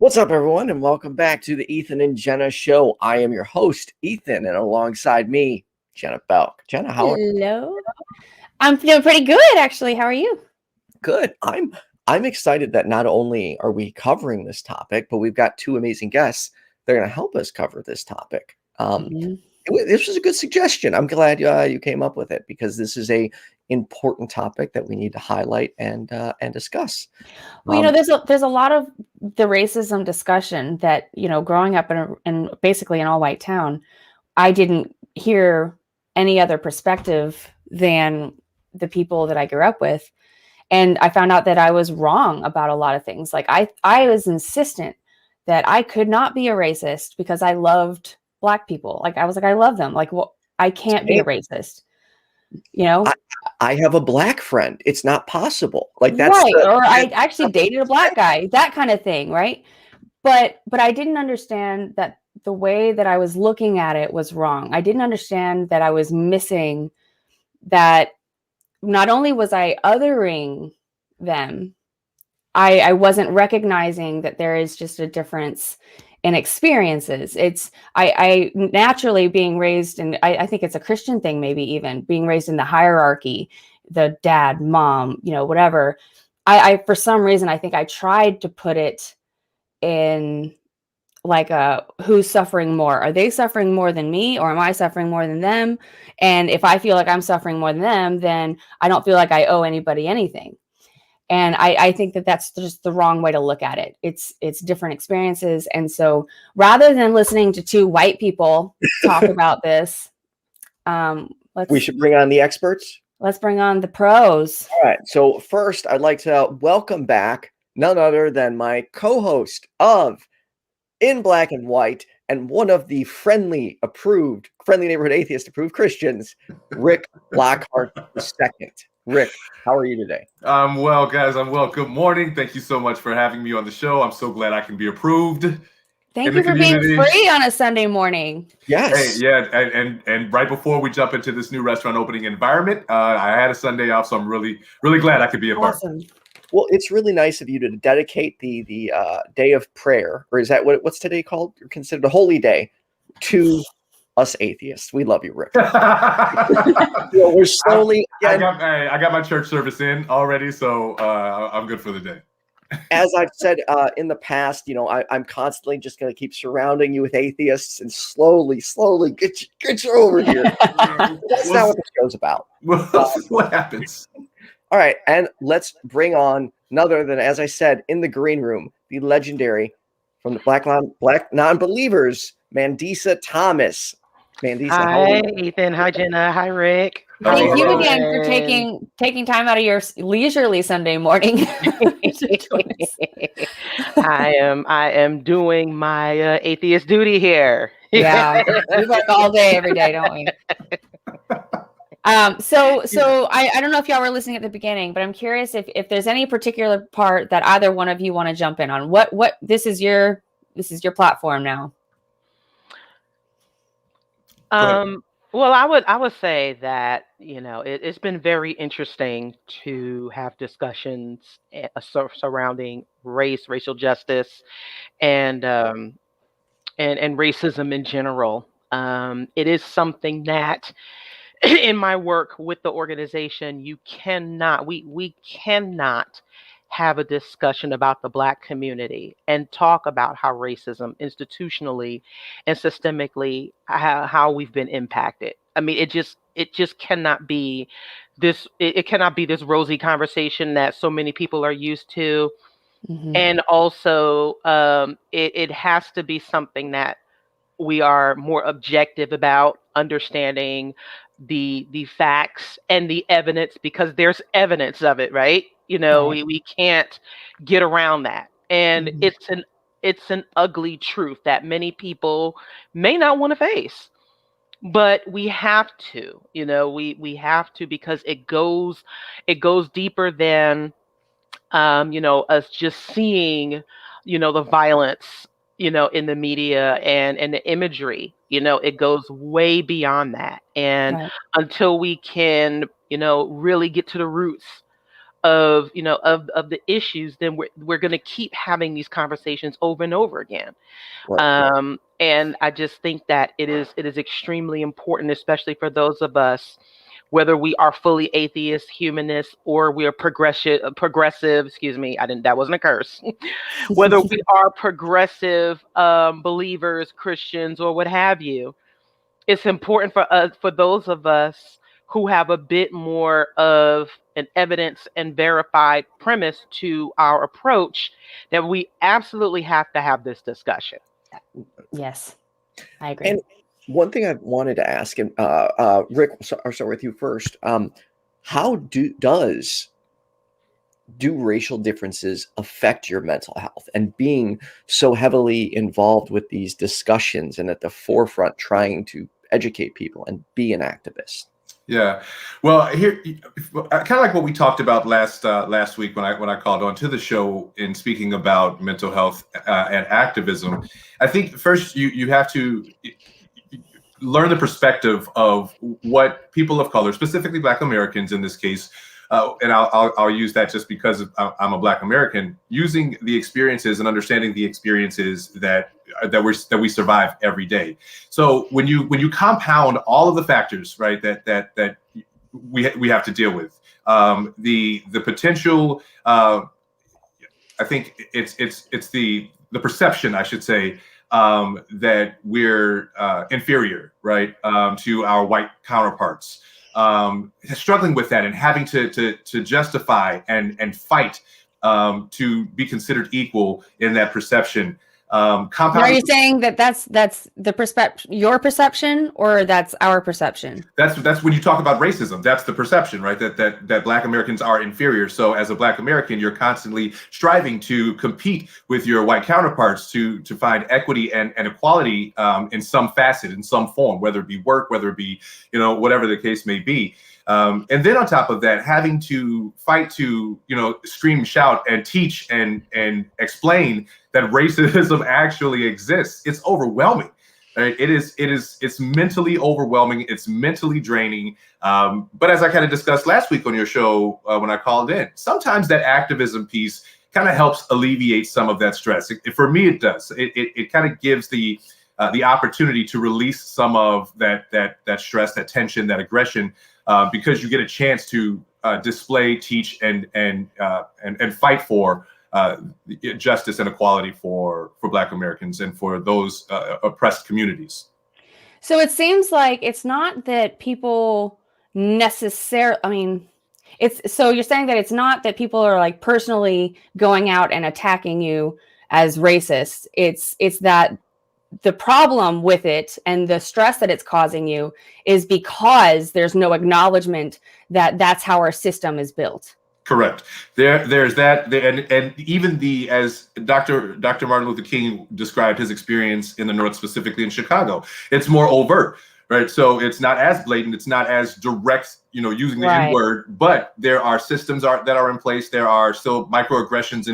What's up, everyone, and welcome back to the Ethan and Jenna Show. I am your host, Ethan, and alongside me, Jenna Belk. Jenna, how are you? Hello. I'm feeling pretty good, actually. How are you? Good. I'm excited that not only are we covering this topic, but we've got two amazing guests that are going to help us cover this topic. This was a good suggestion. I'm glad you came up with it because this is a important topic that we need to highlight and discuss. Well, there's a lot of the racism discussion that, growing up in basically an all-white town, I didn't hear any other perspective than the people that I grew up with. And I found out that I was wrong about a lot of things. Like I was insistent that I could not be a racist because I loved Black people. Like I was like, I love them. Like, well, I can't be a racist. I have a Black friend. It's not possible. Like that's right. Or I actually dated a Black guy, that kind of thing. Right. But I didn't understand that the way that I was looking at it was wrong. I didn't understand that I was missing that. Not only was I othering them, I wasn't recognizing that there is just a difference in experiences. I naturally being raised in, I think it's a Christian thing, maybe even being raised in the hierarchy, the dad, mom, whatever. I for some reason, I think I tried to put it in like who's suffering more? Are they suffering more than me, or am I suffering more than them? And if I feel like I'm suffering more than them, then I don't feel like I owe anybody anything. And I think that that's just the wrong way to look at it. It's different experiences. And so rather than listening to two white people talk about this, we should bring on the experts. Let's bring on the pros. All right. So first, I'd like to welcome back none other than my co-host of In Black and White and one of the friendly neighborhood atheist approved Christians, Rick Lockhart II. Rick, how are you today? I'm well, guys. I'm well. Good morning. Thank you so much for having me on the show. I'm so glad I can be approved. Thank you for being free on a Sunday morning. Yes. Hey, yeah, and right before we jump into this new restaurant opening environment, I had a Sunday off, so I'm really, really glad I could be a part. Awesome. Well, it's really nice of you to dedicate the day of prayer, or is that what's today called? You're considered a holy day to us atheists. We love you, Rick. We're slowly. I got my church service in already, so I'm good for the day. As I've said in the past, I'm constantly just going to keep surrounding you with atheists and slowly get you over here. That's not what the show's about. What happens? All right, and let's bring on none other than, as I said, in the green room, the legendary from the Black Non-Believers, Mandisa Thomas. Mandisa, hi, Ethan. Hi, Jenna. Hi, Rick. Thank you again for taking time out of your leisurely Sunday morning. I am doing my atheist duty here. Yeah, we work all day, every day, don't we? So I don't know if y'all were listening at the beginning, but I'm curious if there's any particular part that either one of you want to jump in on. What this is your platform now. Well, I would say that it's been very interesting to have discussions surrounding racial justice, and racism in general. It is something that in my work with the organization, we cannot have a discussion about the Black community and talk about how racism institutionally and systemically, how we've been impacted. I mean, it just cannot be this. It cannot be this rosy conversation that so many people are used to. Mm-hmm. And also, it has to be something that we are more objective about, understanding the facts and the evidence, because there's evidence of it, right? We can't get around that. And mm-hmm. it's an ugly truth that many people may not want to face, but we have to, we have to, because it goes deeper than, us just seeing, the violence, in the media and the imagery. It goes way beyond that. And right. Until we can, really get to the roots of of the issues, then we're going to keep having these conversations over and over again. Right. And I just think that it is extremely important, especially for those of us, whether we are fully atheist, humanist, or we are progressive. Excuse me, that wasn't a curse. Whether we are progressive believers, Christians, or what have you, it's important for those of us who have a bit more of an evidence and verified premise to our approach, that we absolutely have to have this discussion. Yes, I agree. And one thing I wanted to ask, and Rick, I'll start with you first. How do racial differences affect your mental health, and being so heavily involved with these discussions and at the forefront trying to educate people and be an activist? Yeah, well, here, kind of like what we talked about last week when I called on to the show in speaking about mental health and activism. I think first you have to learn the perspective of what people of color, specifically Black Americans in this case, and I'll use that just because I'm a Black American, using the experiences and understanding the experiences that we survive every day. So when you compound all of the factors, right, that we have to deal with, the potential, I think it's the perception, I should say, that we're inferior, right, to our white counterparts. Struggling with that and having to justify and fight to be considered equal in that perception. Are you saying that that's the perception, your perception, or that's our perception? That's when you talk about racism. That's the perception, right? That Black Americans are inferior. So as a Black American, you're constantly striving to compete with your white counterparts to find equity and equality in some facet, in some form, whether it be work, whether it be whatever the case may be. And then on top of that, having to fight to scream, shout, and teach and explain that racism actually exists. It's overwhelming. Right? It's mentally overwhelming. It's mentally draining. But as I kind of discussed last week on your show when I called in, sometimes that activism piece kind of helps alleviate some of that stress. For me, it does. It kind of gives the opportunity to release some of that stress, that tension, that aggression, because you get a chance to display, teach, and fight for justice and equality for Black Americans and for those oppressed communities. So it seems like it's not that people necessarily, I mean, so you're saying that it's not that people are like personally going out and attacking you as racist. It's that the problem with it and the stress that it's causing you is because there's no acknowledgement that that's how our system is built. Correct. There's that, and even as Dr. Martin Luther King described his experience in the North, specifically in Chicago, it's more overt, right? So it's not as blatant, it's not as direct, using the N-word, but there are systems that are in place. There are still microaggressions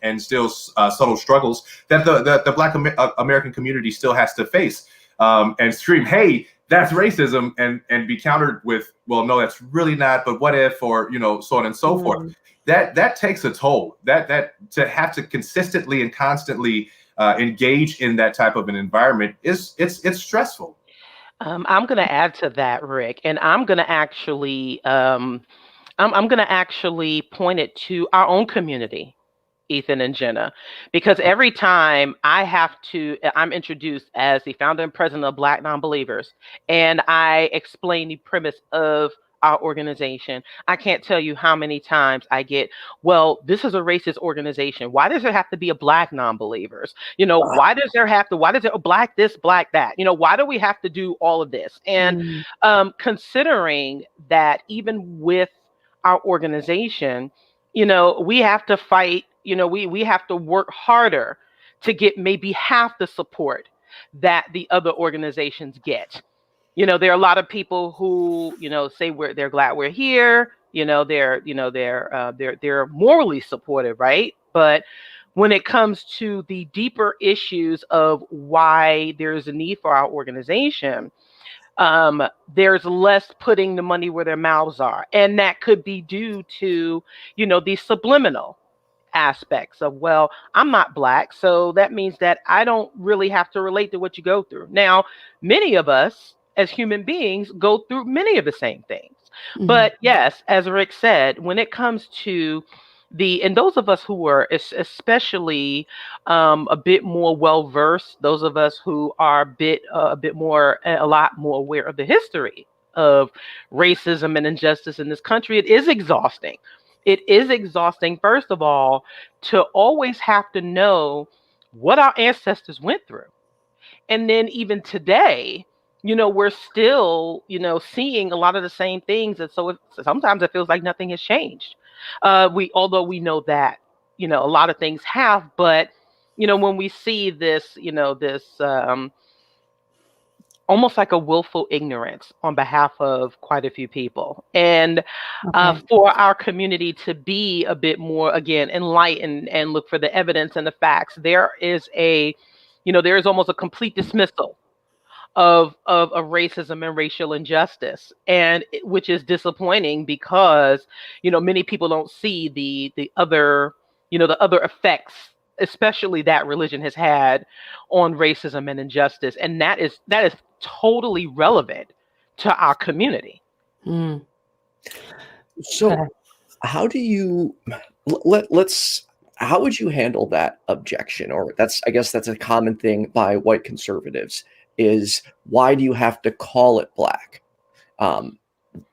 and still subtle struggles that the Black American community still has to face, and scream, "Hey, that's racism," and be countered with, "Well, no, that's really not, but what if," or so on and so forth. That takes a toll. That to have to consistently and constantly engage in that type of an environment it's stressful. I'm going to add to that, Rick, and I'm going to actually I'm going to actually point it to our own community, Ethan and Jenna, because every time I'm introduced as the founder and president of Black Nonbelievers, and I explain the premise of our organization, I can't tell you how many times I get, "Well, this is a racist organization. Why does there have to be a Black Nonbelievers? Why does there Black this, Black that? Why do we have to do all of this?" And considering that even with our organization, we have to fight, we have to work harder to get maybe half the support that the other organizations get. There are a lot of people who, say they're glad we're here. They're morally supportive, right? But when it comes to the deeper issues of why there's a need for our organization, there's less putting the money where their mouths are. And that could be due to, these subliminal aspects of, well, I'm not Black, so that means that I don't really have to relate to what you go through. Now, many of us as human beings go through many of the same things. Mm-hmm. But yes, as Rick said, when it comes to and those of us who are especially a bit more well-versed, those of us who are a lot more aware of the history of racism and injustice in this country, it is exhausting. It is exhausting, first of all, to always have to know what our ancestors went through. And then even today, we're still, seeing a lot of the same things. And so sometimes it feels like nothing has changed. Although we know that, a lot of things have, but, when we see this, almost like a willful ignorance on behalf of quite a few people. And for our community to be a bit more, again, enlightened and look for the evidence and the facts, there is almost a complete dismissal of racism and racial injustice, and which is disappointing because many people don't see the other effects, especially that religion has had on racism and injustice, and that is totally relevant to our community. So how do you how would you handle that objection? Or I guess that's a common thing by white conservatives, is why do you have to call it Black?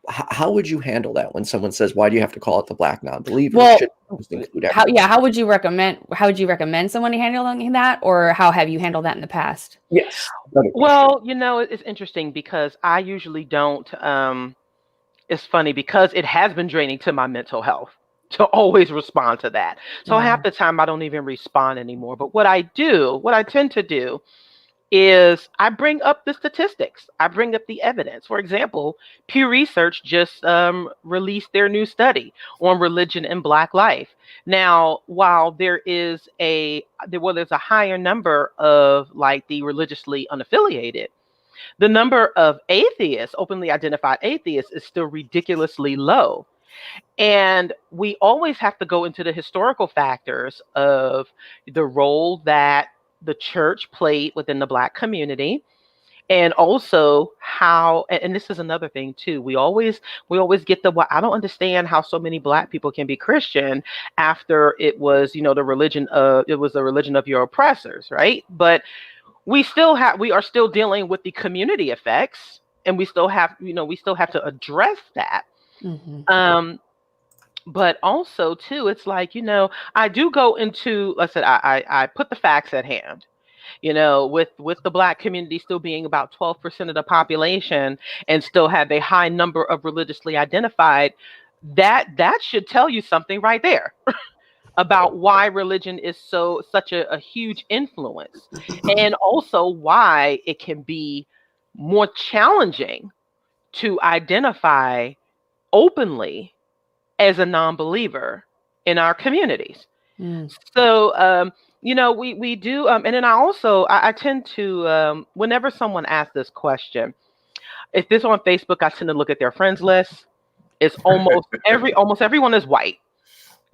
How would you handle that when someone says, why do you have to call it the Black non-believer? Well, how would you recommend someone handling that, or how have you handled that in the past? Yes. Well, it's interesting because I usually don't. It's funny because it has been draining to my mental health to always respond to that. So half the time I don't even respond anymore. But what I tend to do is I bring up the statistics. I bring up the evidence. For example, Pew Research just released their new study on religion and Black life. Now, while there's a higher number of like the religiously unaffiliated, the number of atheists, openly identified atheists, is still ridiculously low. And we always have to go into the historical factors of the role that the church played within the Black community, and also how, and this is another thing too, we always get I don't understand how so many Black people can be Christian after it was the religion of your oppressors, right? But we are still dealing with the community effects, and we still have to address that. Mm-hmm. But also too, it's like, I do go into, like I said, I put the facts at hand, with the Black community still being about 12% of the population and still have a high number of religiously identified, that should tell you something right there about why religion is such a huge influence, and also why it can be more challenging to identify openly as a non-believer in our communities. So, we do, and then I tend to, whenever someone asks this question, if this on Facebook, I tend to look at their friends list. It's almost everyone is white.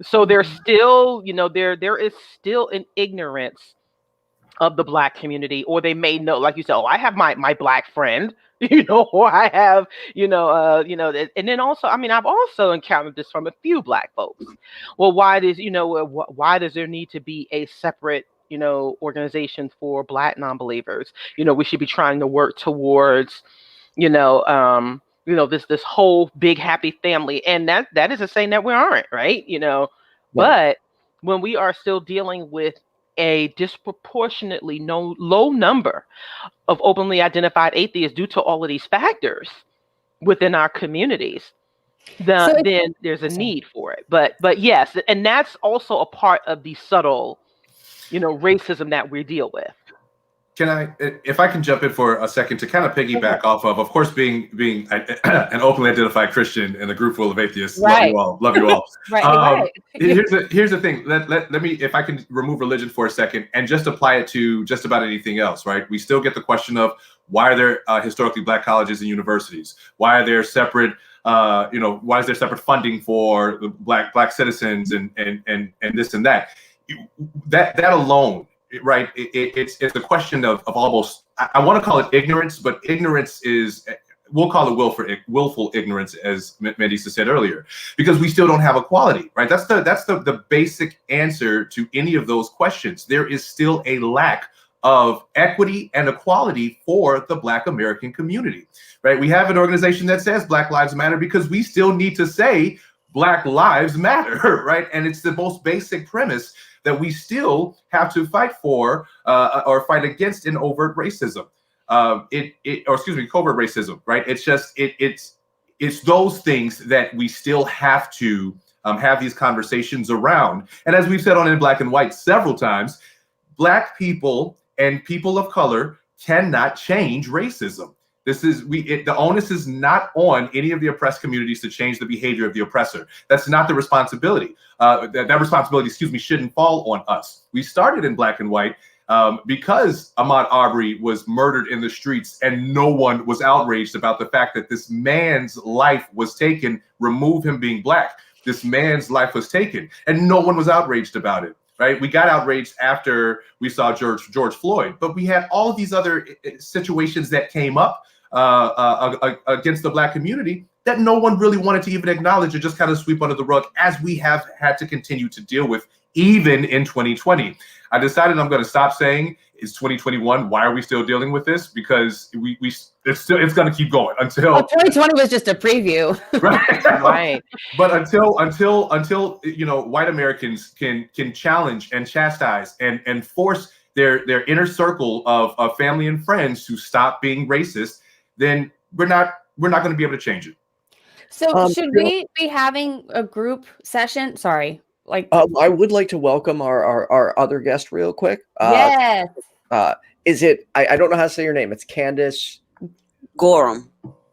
So there's still, there is still an ignorance of the Black community, or they may know, like you said, I have my Black friend, or I have, and then also, I've also encountered this from a few Black folks. Well, why does there need to be a separate, organization for Black non-believers? We should be trying to work towards, this whole big happy family, and that is a saying that we aren't, right? But when we are still dealing with a disproportionately low number of openly identified atheists due to all of these factors within our communities, then there's a need for it. But yes, and that's also a part of the subtle, racism that we deal with. if I can jump in for a second to kind of piggyback off of course, being an openly identified Christian in a group full of atheists, Right. love you all. Right. Here's the thing. Let me, if I can remove religion for a second and just apply it to just about anything else, right? We still get the question of why are there historically Black colleges and universities? Why are there separate, why is there separate funding for the Black citizens and this and that? That alone. Right, it's a question of almost, I want to call it ignorance, but ignorance is, we'll call it willful ignorance, as Mandisa said earlier, because we still don't have equality, right? That's the basic answer to any of those questions. There is still a lack of equity and equality for the Black American community, right? We have an organization that says Black Lives Matter because we still need to say Black Lives Matter, right? And it's the most basic premise that we still have to fight for or fight against in overt racism, covert racism, right? It's just it's those things that we still have to have these conversations around. And as we've said on In Black and White several times, Black people and people of color cannot change racism. The onus is not on any of the oppressed communities to change the behavior of the oppressor. That's not the responsibility. That responsibility, shouldn't fall on us. We started In Black and White because Ahmaud Arbery was murdered in the streets and no one was outraged about the fact that this man's life was taken, remove him being Black. This man's life was taken and no one was outraged about it. Right, we got outraged after we saw George Floyd, but we had all of these other situations that came up against the Black community that no one really wanted to even acknowledge and just kind of sweep under the rug, as we have had to continue to deal with even in 2020. I decided I'm going to stop saying it's 2021. Why are we still dealing with this? Because it's going to keep going until 2020 was just a preview. Right. Right. But until white Americans can challenge and chastise and force their inner circle of family and friends to stop being racist, then we're not going to be able to change it. So should we be having a group session? Sorry. I would like to welcome our other guest real quick. Yes. Is it, I don't know how to say your name. It's Candace Gorham.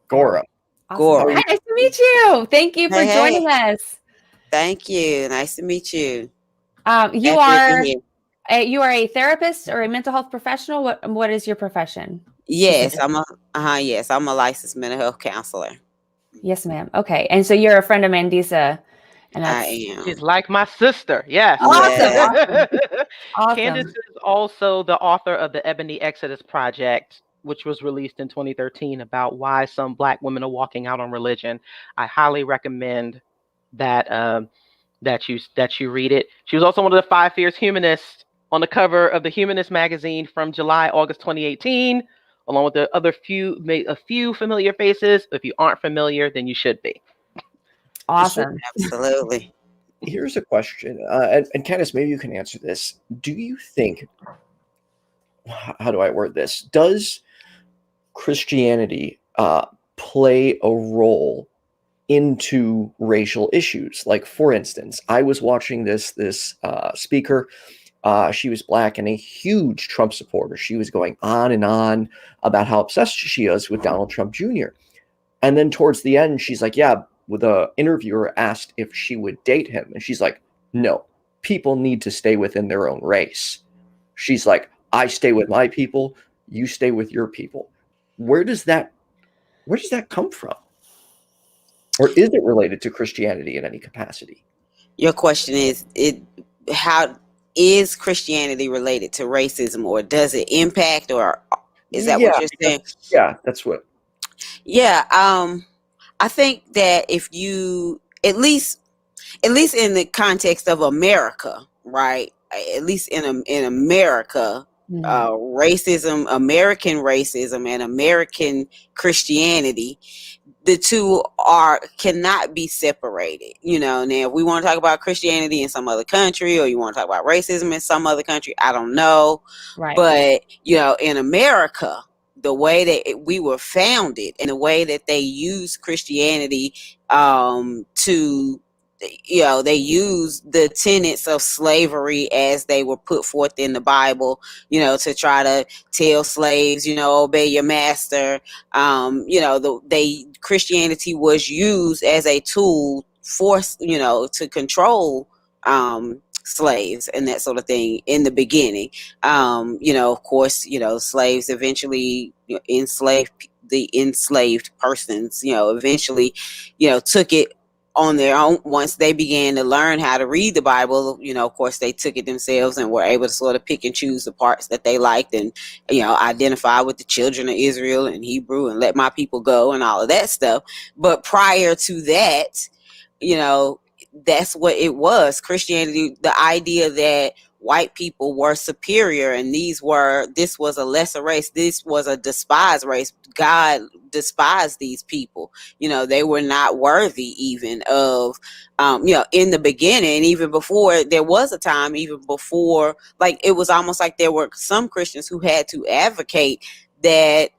Gorham. Awesome. Gorham. Hi, nice to meet you. Thank you for joining us. Thank you. Nice to meet you. You are a therapist or a mental health professional. What is your profession? Yes, I'm a licensed mental health counselor. Yes, ma'am. Okay. And so you're a friend of Mandisa. And I am. She's like my sister. Yes. Awesome. Awesome. Candace is also the author of the Ebony Exodus Project, which was released in 2013, about why some Black women are walking out on religion. I highly recommend that that you read it. She was also one of the 5 fierce humanists on the cover of the Humanist magazine from August 2018, along with a few familiar faces. If you aren't familiar, then you should be. Awesome. Absolutely. Here's a question, and Candace, maybe you can answer this. Do you think, how do I word this? Does Christianity play a role into racial issues? Like, for instance, I was watching this speaker. She was Black and a huge Trump supporter. She was going on and on about how obsessed she is with Donald Trump Jr. And then towards the end, she's like, yeah, the interviewer asked if she would date him. And she's like, no, people need to stay within their own race. She's like, I stay with my people, you stay with your people. Where does that come from? Or is it related to Christianity in any capacity? Your question is, how is Christianity related to racism, or does it impact, or is that what you're saying? Yeah, that's what. Yeah, I think that if you, at least in the context of America, right? At least in America, racism, American racism, and American Christianity, the two cannot be separated. Now if we want to talk about Christianity in some other country, or you want to talk about racism in some other country, I don't know. Right. But in America, the way that we were founded and the way that they use Christianity to they used the tenets of slavery as they were put forth in the Bible, to try to tell slaves, obey your master. Christianity was used as a tool for, to control slaves and that sort of thing in the beginning. Of course, slaves eventually enslaved the enslaved persons, eventually, took it on their own. Once they began to learn how to read the Bible, of course, they took it themselves and were able to sort of pick and choose the parts that they liked and, identify with the children of Israel and Hebrew and let my people go and all of that stuff. But prior to that, that's what it was. Christianity, the idea that white people were superior and this was a lesser race. This was a despised race. God despised these people. They were not worthy even of, in the beginning, even before there was a time, even before, like, it was almost like there were some Christians who had to advocate that,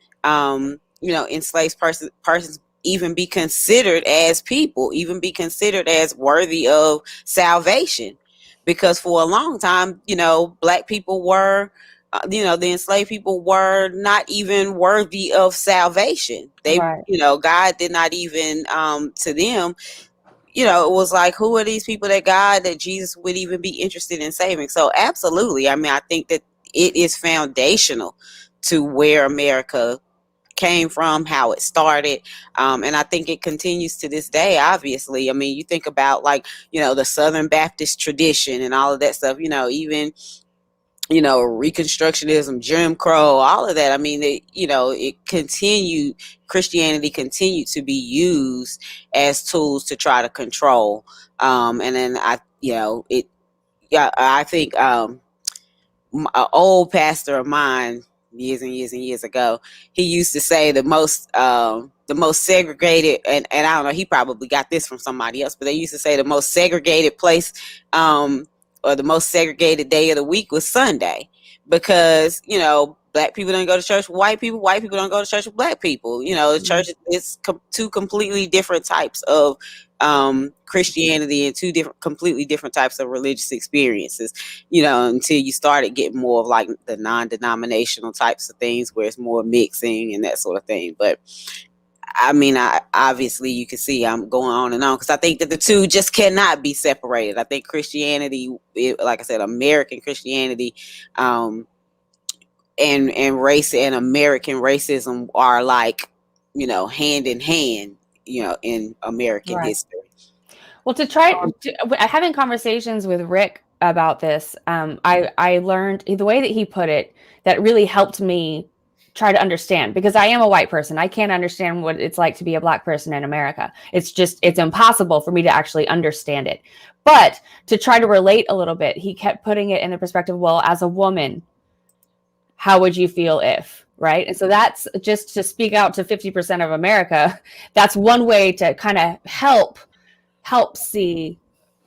enslaved persons even be considered as people, even be considered as worthy of salvation. Because for a long time, Black people were, the enslaved people were not even worthy of salvation. They, right. God did not even, to them, it was like, who are these people that Jesus would even be interested in saving? So absolutely. I mean, I think that it is foundational to where America came from, how it started, and I think it continues to this day. Obviously, I mean, you think about, like, the Southern Baptist tradition and all of that stuff, even Reconstructionism, Jim Crow, all of that. I mean, Christianity continued to be used as tools to try to control, and then I think an old pastor of mine, years and years and years ago, he used to say the most segregated, and I don't know, he probably got this from somebody else, but they used to say the most segregated place, or the most segregated day of the week was Sunday, because Black people don't go to church with white people don't go to church with Black people. The church is two completely different types of Christianity and two completely different types of religious experiences, until you started getting more of like the non-denominational types of things where it's more mixing and that sort of thing. But I mean, obviously you can see I'm going on and on, because I think that the two just cannot be separated. I think Christianity, like I said, American Christianity, and race and American racism are like, hand in hand, in American history. Well, having conversations with Rick about this, I learned the way that he put it that really helped me try to understand, because I am a white person. I can't understand what it's like to be a Black person in America. It's impossible for me to actually understand it. But to try to relate a little bit, he kept putting it in the perspective, well, as a woman, how would you feel if, right? And so that's just to speak out to 50% of America. That's one way to kind of help see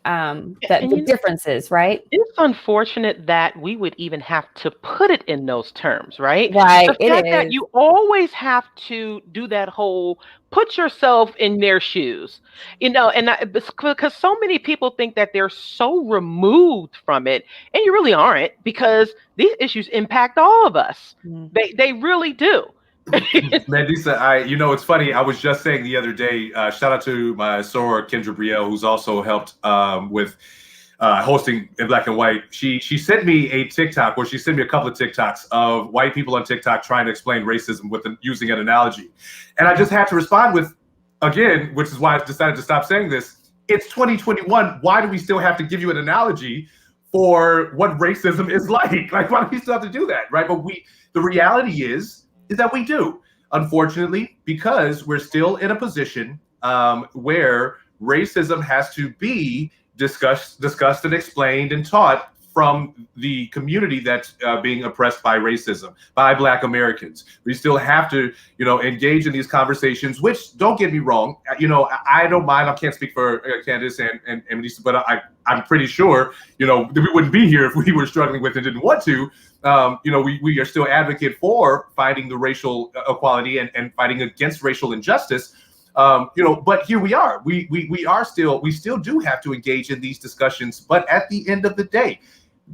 the differences, right? It's unfortunate that we would even have to put it in those terms, right? Right. The fact that you always have to do that whole put yourself in their shoes, and because so many people think that they're so removed from it, and you really aren't, because these issues impact all of us. They really do. Mandisa, it's funny. I was just saying the other day, shout out to my soror, Kendra Brielle, who's also helped with hosting in Black and White. She sent me a TikTok, or she sent me a couple of TikToks of white people on TikTok trying to explain racism using an analogy. And I just had to respond with, again, which is why I decided to stop saying this. It's 2021. Why do we still have to give you an analogy for what racism is like? Like, why do we still have to do that, right? But the reality is that we do, unfortunately, because we're still in a position where racism has to be discussed and explained and taught from the community that's being oppressed by racism, by Black Americans. We still have to, engage in these conversations, which, don't get me wrong, I don't mind. I can't speak for Candace and Mandisa, but I'm pretty sure, that we wouldn't be here if we were struggling with and didn't want to. We are still advocate for fighting the racial equality and fighting against racial injustice. But here we are. We still do have to engage in these discussions. But at the end of the day,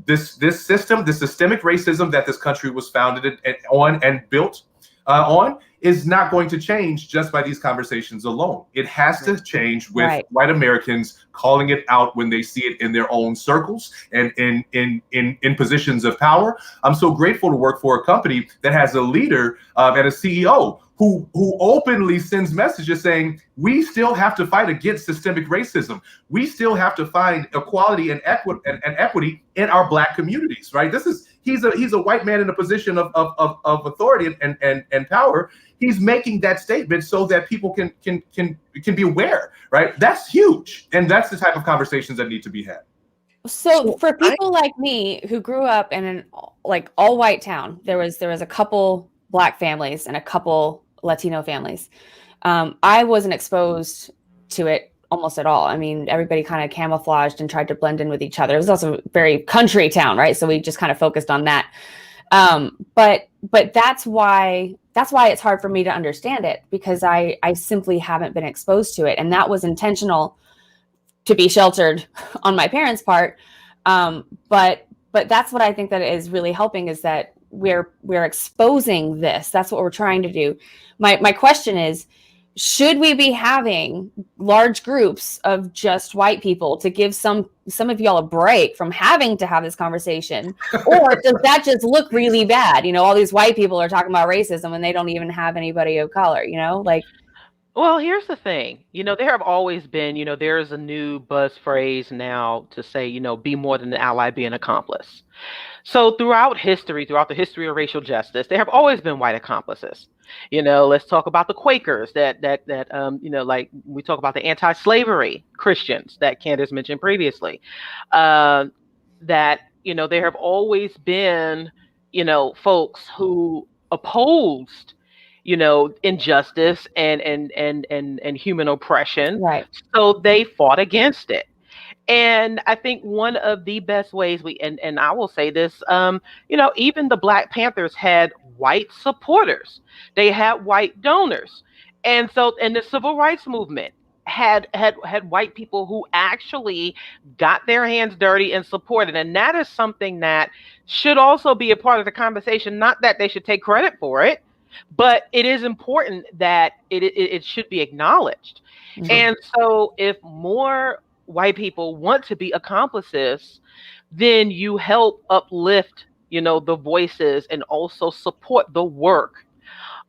this system, the systemic racism that this country was founded on and built on, is not going to change just by these conversations alone. It has to change with white Americans calling it out when they see it in their own circles and in positions of power. I'm so grateful to work for a company that has a leader and a CEO who openly sends messages saying, we still have to fight against systemic racism. We still have to find equality and equity in our Black communities, right? He's a white man in a position of authority and power. He's making that statement so that people can be aware, right? That's huge. And that's the type of conversations that need to be had. So for people like me who grew up in an all white town, there was a couple Black families and a couple Latino families. I wasn't exposed to it almost at all. I mean, everybody kind of camouflaged and tried to blend in with each other. It was also a very country town, right? So we just kind of focused on that. But that's why it's hard for me to understand it, because I simply haven't been exposed to it. And that was intentional to be sheltered on my parents' part. But that's what I think that is really helping, is that we're exposing this. That's what we're trying to do. My question is, should we be having large groups of just white people to give some of y'all a break from having to have this conversation? Or does that just look really bad? All these white people are talking about racism and they don't even have anybody of color, Well, here's the thing. There have always been, there's a new buzz phrase now to say, be more than an ally, be an accomplice. So throughout the history of racial justice, there have always been white accomplices. Let's talk about the Quakers that like we talk about the anti-slavery Christians that Candace mentioned previously, that, there have always been, folks who opposed, injustice and human oppression. Right. So they fought against it. And I think one of the best ways and I will say this, even the Black Panthers had white supporters. They had white donors. And so, and the civil rights movement had white people who actually got their hands dirty and supported. And that is something that should also be a part of the conversation. Not that they should take credit for it, but it is important that it should be acknowledged. Mm-hmm. And so if more white people want to be accomplices, then you help uplift, the voices and also support the work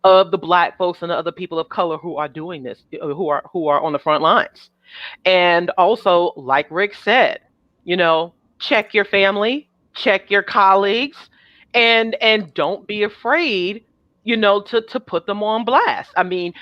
of the Black folks and the other people of color who are doing this, who are on the front lines. And also, like Rick said, check your family, check your colleagues, and don't be afraid, to put them on blast. I mean,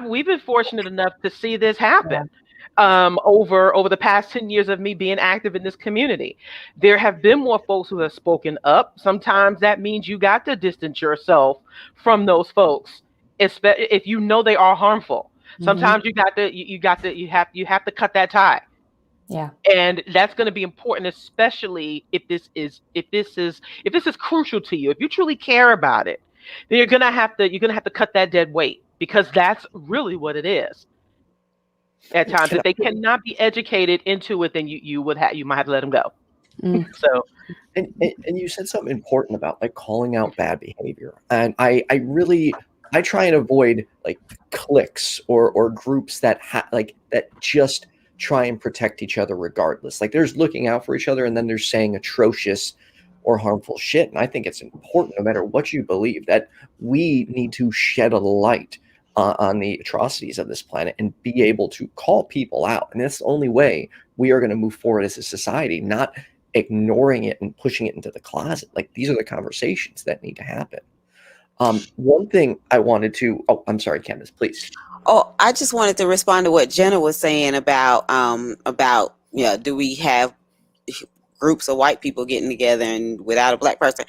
we've been fortunate enough to see this happen. Over the past 10 years of me being active in this community. There have been more folks who have spoken up. Sometimes that means you got to distance yourself from those folks, especially if they are harmful. Mm-hmm. Sometimes you have to cut that tie. Yeah. And that's going to be important, especially if this is crucial to you. If you truly care about it, then you're going to have to cut that dead weight, because that's really what it is. At times, if they cannot be educated into it, then you might have to let them go. Mm. So, and you said something important about calling out bad behavior, and I try and avoid cliques or groups that that just try and protect each other regardless. There's looking out for each other, and then there's saying atrocious or harmful shit. And I think it's important, no matter what you believe, that we need to shed a light on the atrocities of this planet and be able to call people out. And that's the only way we are going to move forward as a society, not ignoring it and pushing it into the closet. These are the conversations that need to happen. One thing I wanted to, I'm sorry, Candace, please. Oh, I just wanted to respond to what Jenna was saying about do we have groups of white people getting together and without a Black person?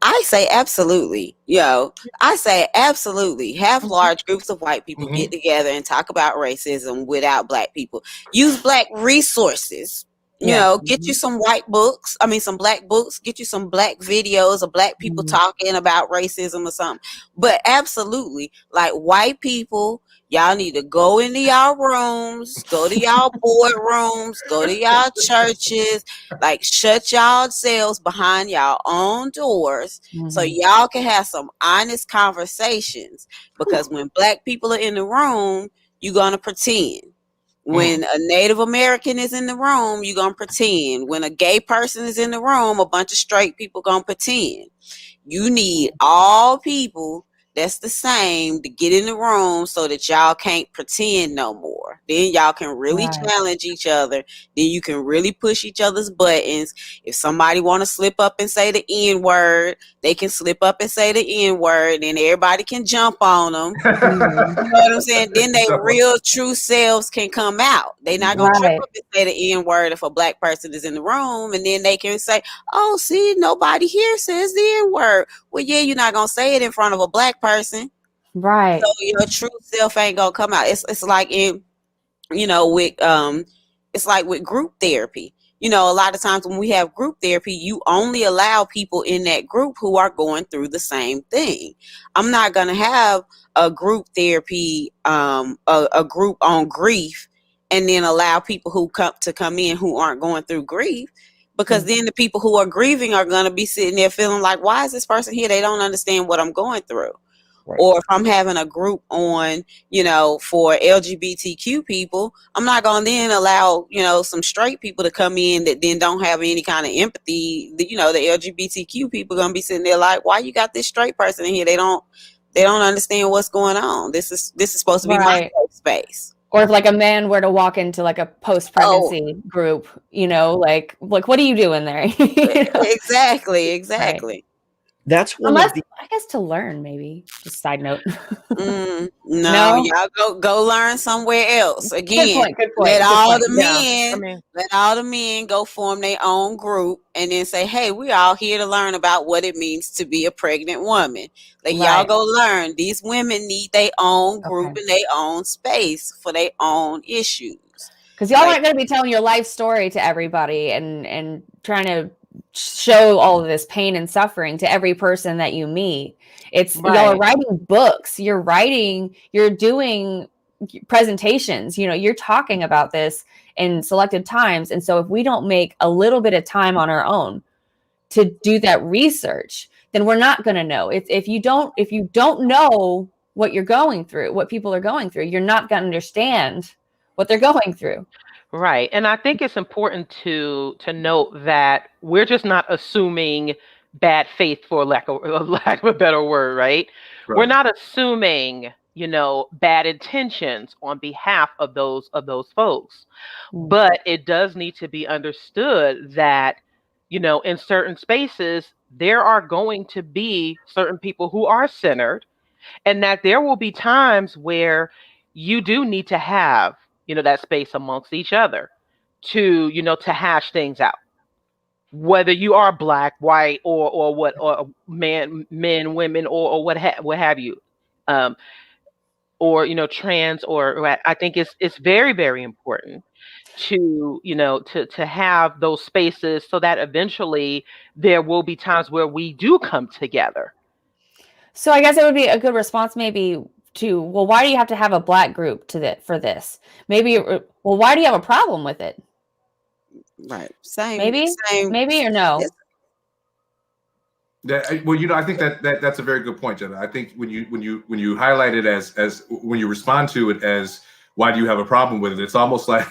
I say absolutely. I say absolutely. Have large groups of white people get together and talk about racism without Black people. Use Black resources, You know, get you some white books. I mean, some black books. Get you some black videos of black people talking about racism or something. But absolutely, like white people, y'all need to go into y'all rooms, go to y'all boardrooms, go to y'all churches, like shut y'all selves behind y'all own doors so y'all can have some honest conversations. Because when black people are in the room, you're going to pretend. When a Native American is in the room, you're going to pretend. When a gay person is in the room, a bunch of straight people going to pretend. You need all people that's the same to get in the room so that y'all can't pretend no more. Then y'all can really challenge each other. Then you can really push each other's buttons. If somebody want to slip up and say the N-word, they can slip up and say the N-word, and everybody can jump on them. You know what I'm saying? Then their real true selves can come out. They're not going to trip up and say the N-word if a black person is in the room, and then they can say, oh, see, nobody here says the N-word. Well, yeah, you're not going to say it in front of a black person. Right. So your true self ain't going to come out. It's like in, you know, with it's like with group therapy. You know, a lot of times when we have group therapy, you only allow people in that group who are going through the same thing. I'm not going to have a group therapy, a group on grief, and then allow people who come in who aren't going through grief. Because then the people who are grieving are going to be sitting there feeling like, why is this person here? They don't understand what I'm going through. Right. Or if I'm having a group on, you know, for LGBTQ people, I'm not going to then allow, you know, some straight people to come in that then don't have any kind of empathy. You know, the LGBTQ people are going to be sitting there like, why you got this straight person in here? They don't understand what's going on. This is supposed to be my safe space. Or if like a man were to walk into like a post-pregnancy group, you know, like what are you doing there? You know? Exactly. Right. That's one I guess to learn, maybe. Just side note. No, y'all go learn somewhere else. Again, good point. Let all the men go form their own group and then say, hey, we all here to learn about what it means to be a pregnant woman. Like y'all go learn. These women need their own group and their own space for their own issues. Because y'all aren't going to be telling your life story to everybody and trying to show all of this pain and suffering to every person that you meet. It's y'all are writing books, you're doing presentations, you know, you're talking about this in selected times. And so if we don't make a little bit of time on our own to do that research, then we're not going to know. If you don't know what you're going through, what people are going through, you're not going to understand what they're going through. Right. And I think it's important to note that we're just not assuming bad faith, for lack of a better word, right? We're not assuming, you know, bad intentions on behalf of those folks. But it does need to be understood that, you know, in certain spaces, there are going to be certain people who are centered, and that there will be times where you do need to have, you know, that space amongst each other to, you know, to hash things out, whether you are Black, white, or what, or men, women, or what have you, or, you know, trans, or I think it's very, very important to, you know, to have those spaces so that eventually there will be times where we do come together. So I guess it would be a good response maybe to, well, why do you have to have a Black group for this? Maybe, well, why do you have a problem with it? Right. Same. Maybe or no? Well, you know, I think that's a very good point, Jenna. I think when you highlight it as when you respond to it as why do you have a problem with it, it's almost like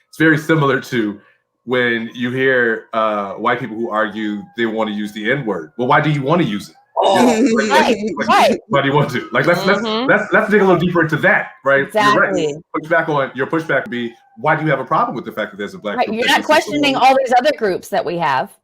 it's very similar to when you hear white people who argue they want to use the N-word. Well, why do you want to use it? Right. Why do you want to? Like, let's dig a little deeper into that, right? Exactly. You're right. Your pushback would be, why do you have a problem with the fact that there's a Black group? You're not questioning all these other groups that we have.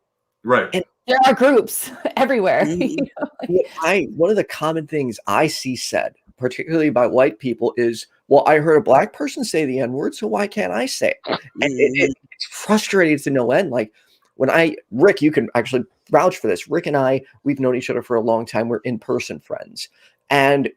Right. And there are groups everywhere. One of the common things I see said, particularly by white people, is, well, I heard a Black person say the N-word, so why can't I say it? And it's frustrating to no end. Like Rick, you can actually vouch for this. Rick and I, we've known each other for a long time. We're in-person friends. And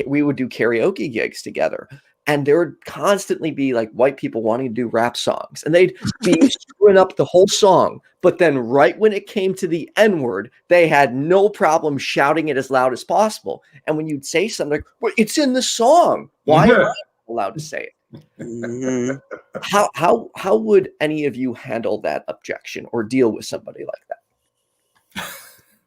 we would do karaoke gigs together. and there would constantly be like white people wanting to do rap songs, and they'd be screwing up the whole song. But then right when it came to the N-word, they had no problem shouting it as loud as possible. And when you'd say something like, well, it's in the song, why am I allowed to say it? Mhm. How would any of you handle that objection or deal with somebody like that?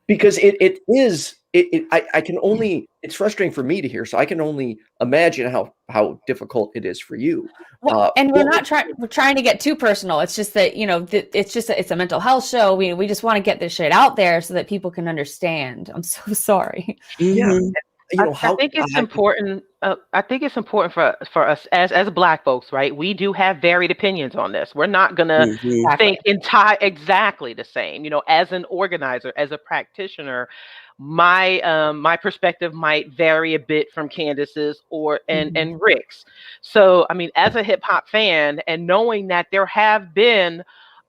Because I can only, it's frustrating for me to hear, so I can only imagine how difficult it is for you. Well, and we're trying to get too personal. It's just that, you know, it's a mental health show. We just want to get this shit out there so that people can understand. I'm so sorry. Yeah. Mhm. You know, I think it's important. I think it's important for us as Black folks, right? We do have varied opinions on this. We're not gonna Mhm. think exactly the same. You know, as an organizer, as a practitioner, my perspective might vary a bit from Candace's and Rick's. So, I mean, as a hip hop fan, and knowing that there have been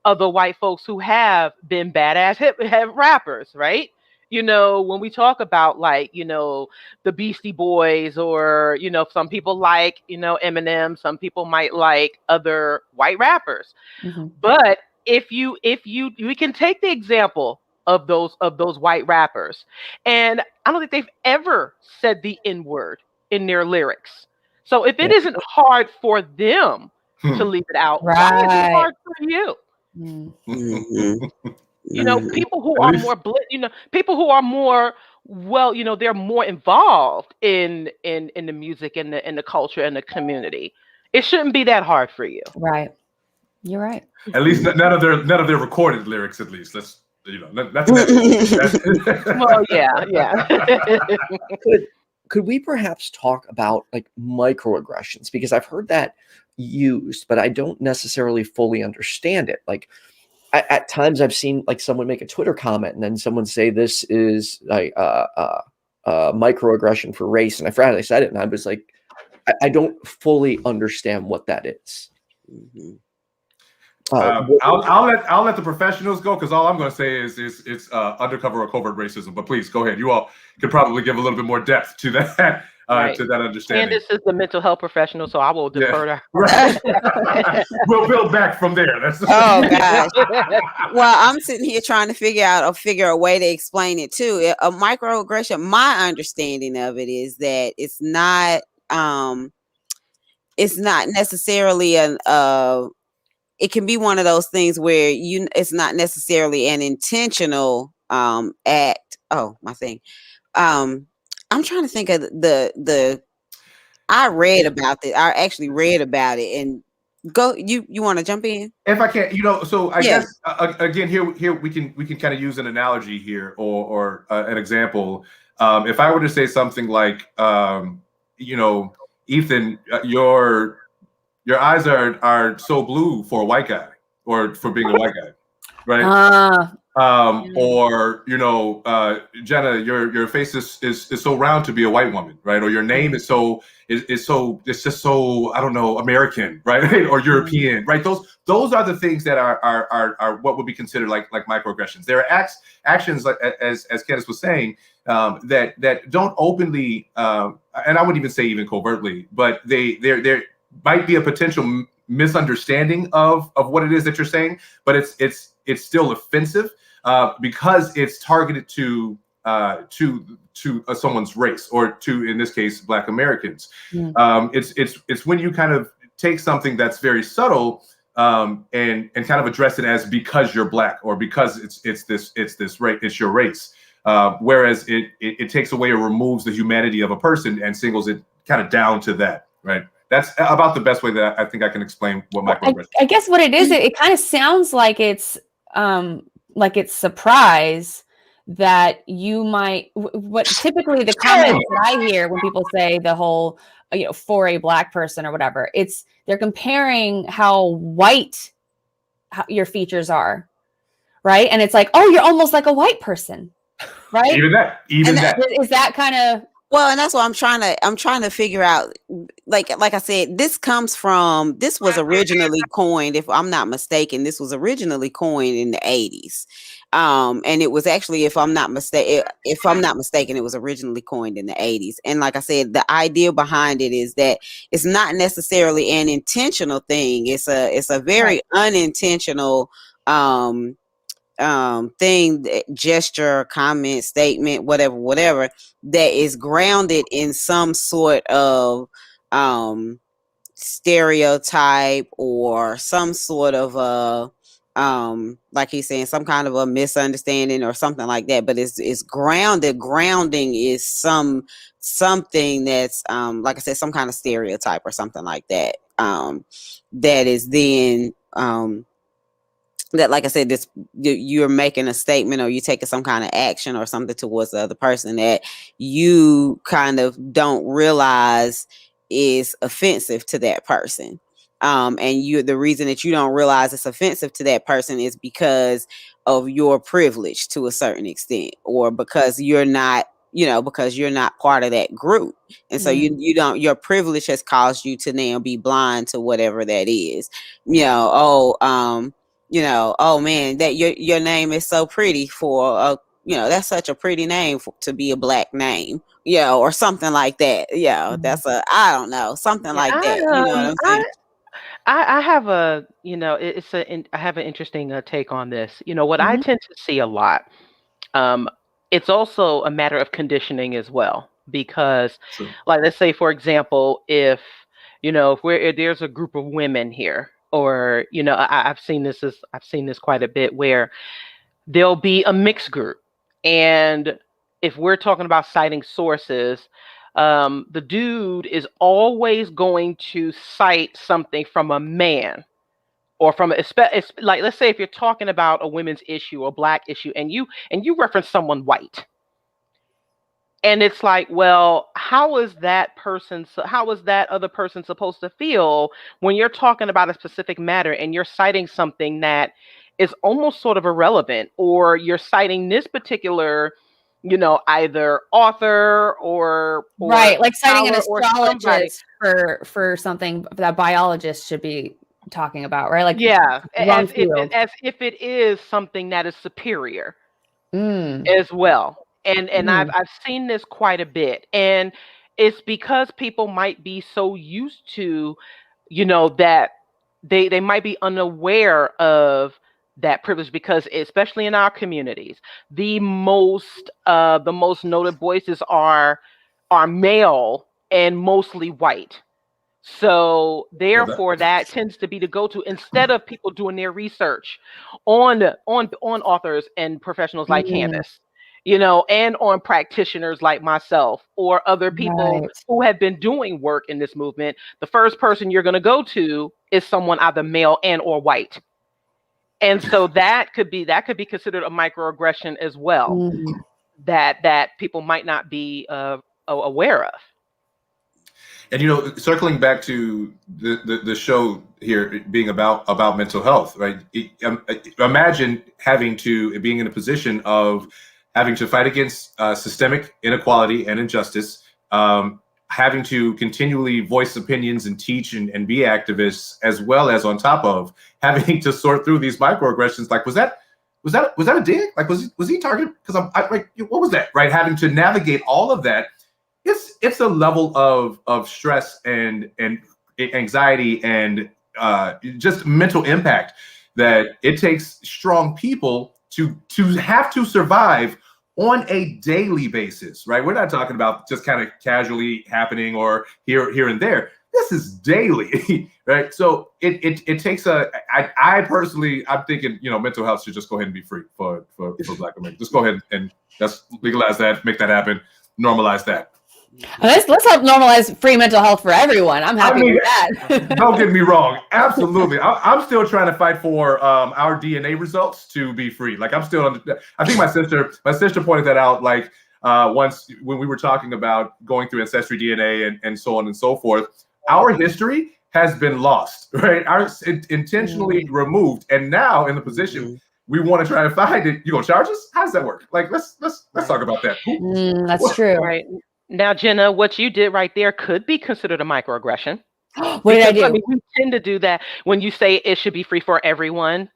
other white folks who have been badass hip rappers, right? You know, when we talk about, like, you know, the Beastie Boys, or, you know, some people like, you know, Eminem, some people might like other white rappers. Mm-hmm. But if we can take the example of those white rappers, and I don't think they've ever said the N-word in their lyrics. So if it isn't hard for them to leave it out, why is it hard for you? Mhm. You know, people who are more, people who are more, well, you know, they're more involved in the music and the culture and the community. It shouldn't be that hard for you. Right. You're right. At least none of their recorded lyrics. At least that's, you know, that's Well, yeah. Could we perhaps talk about like microaggressions? Because I've heard that used, but I don't necessarily fully understand it. Like at times I've seen like someone make a Twitter comment and then someone say this is like microaggression for race, and I forgot I said it, and I was like, I don't fully understand what that is. Mhm. I'll let the professionals go, because all I'm going to say is it's undercover or covert racism. But please go ahead. You all could probably give a little bit more depth to that. Right. To that understanding. Candace is the mental health professional, so I will defer to her. Right. We'll build back from there. Oh gosh. Well, I'm sitting here trying to figure a way to explain it too. A microaggression, my understanding of it is that it's not necessarily it can be one of those things where it's not necessarily an intentional act. Oh, my thing. I'm trying to think of I read about it. I actually read about it, and you want to jump in? If I can, you know, so I guess again here we can kind of use an analogy here, or an example. If I were to say something like, you know, Ethan, your eyes are so blue for a white guy, or for being a white guy, right? Or, you know, Jenna, your face is so round to be a white woman, right? Or your name is it's just so, I don't know, American, right? Or European, right? Those are the things that are what would be considered like microaggressions. There are actions, like as Candace was saying, that don't openly, and I wouldn't even say even covertly, but there might be a potential misunderstanding of what it is that you're saying, but it's still offensive because it's targeted to someone's race, or to, in this case, Black Americans. It's when you kind of take something that's very subtle and kind of address it as because you're Black, or because it's your race. Whereas it takes away or removes the humanity of a person and singles it kind of down to that, right? That's about the best way that I think I can explain what microaggression. I guess what it is, it kind of sounds like it's surprise that you might. What typically the comments that I hear when people say the whole, you know, for a Black person or whatever, they're comparing how white your features are, right? And it's like, oh, you're almost like a white person, right? Even that is that kind of. Well, and that's what I'm trying to figure out. Like I said, this was originally coined, if I'm not mistaken, this was originally coined in the 80s. And it was actually, if I'm not mistaken, it was originally coined in the 80s. And like I said, the idea behind it is that it's not necessarily an intentional thing. It's a very unintentional thing, gesture, comment, statement, whatever, that is grounded in some sort of stereotype or some sort of like he's saying, some kind of a misunderstanding or something like that. But it's grounded. Grounding is something that's like I said, some kind of stereotype or something like that. That is then that, like I said, this you're making a statement or you're taking some kind of action or something towards the other person that you kind of don't realize is offensive to that person. And the reason that you don't realize it's offensive to that person is because of your privilege to a certain extent, or because you're not part of that group. And so your privilege has caused you to now be blind to whatever that is. Oh man, that your name is so pretty for that's such a pretty name to be a black name, or something like that. That's I don't know, something like that. You know what I'm saying? I have I have an interesting take on this. What I tend to see a lot, it's also a matter of conditioning as well, because like, let's say, for example, if there's a group of women here, or I've seen this quite a bit, where there'll be a mixed group, and if we're talking about citing sources, the dude is always going to cite something from a man, or from like, let's say if you're talking about a women's issue or black issue, and you reference someone white, and it's like, well, how is that other person supposed to feel when you're talking about a specific matter and you're citing something that is almost sort of irrelevant, or you're citing this particular either author or right, like citing an astrologist for something that biologists should be talking about, right? Like, as if it is something that is superior as well. And I've seen this quite a bit, and it's because people might be so used to that they might be unaware of that privilege, because especially in our communities, the most noted voices are male and mostly white. So therefore, that tends to be the go-to, instead of people doing their research on authors and professionals like Candace, and on practitioners like myself or other people who have been doing work in this movement. The first person you're going to go to is someone either male and or white. And so that could be considered a microaggression as well, that people might not be aware of. And circling back to the show here being about mental health, right? Imagine being in a position of having to fight against systemic inequality and injustice, having to continually voice opinions and teach and be activists, as well as on top of having to sort through these microaggressions. Like, was that a dig? Like, was he targeted? Because what was that? Right, having to navigate all of that. It's a level of stress and anxiety and just mental impact that it takes strong people to have to survive on a daily basis, right? We're not talking about just kind of casually happening or here and there. This is daily, right? So it takes I personally, I'm thinking, mental health should just go ahead and be free for Black Americans. Just go ahead and let's legalize that, make that happen, normalize that. Let's help normalize free mental health for everyone. I'm happy with that. Don't get me wrong. Absolutely. I'm still trying to fight for our DNA results to be free. Like, I'm still I think my sister pointed that out, like, once when we were talking about going through ancestry DNA and so on and so forth. Our history has been lost, right? Intentionally removed. And now in the position we want to try to find it. You gonna charge us? How does that work? Like, let's talk about that. That's true. Right. Now, Jenna, what you did right there could be considered a microaggression. What did I do? We tend to do that when you say it should be free for everyone.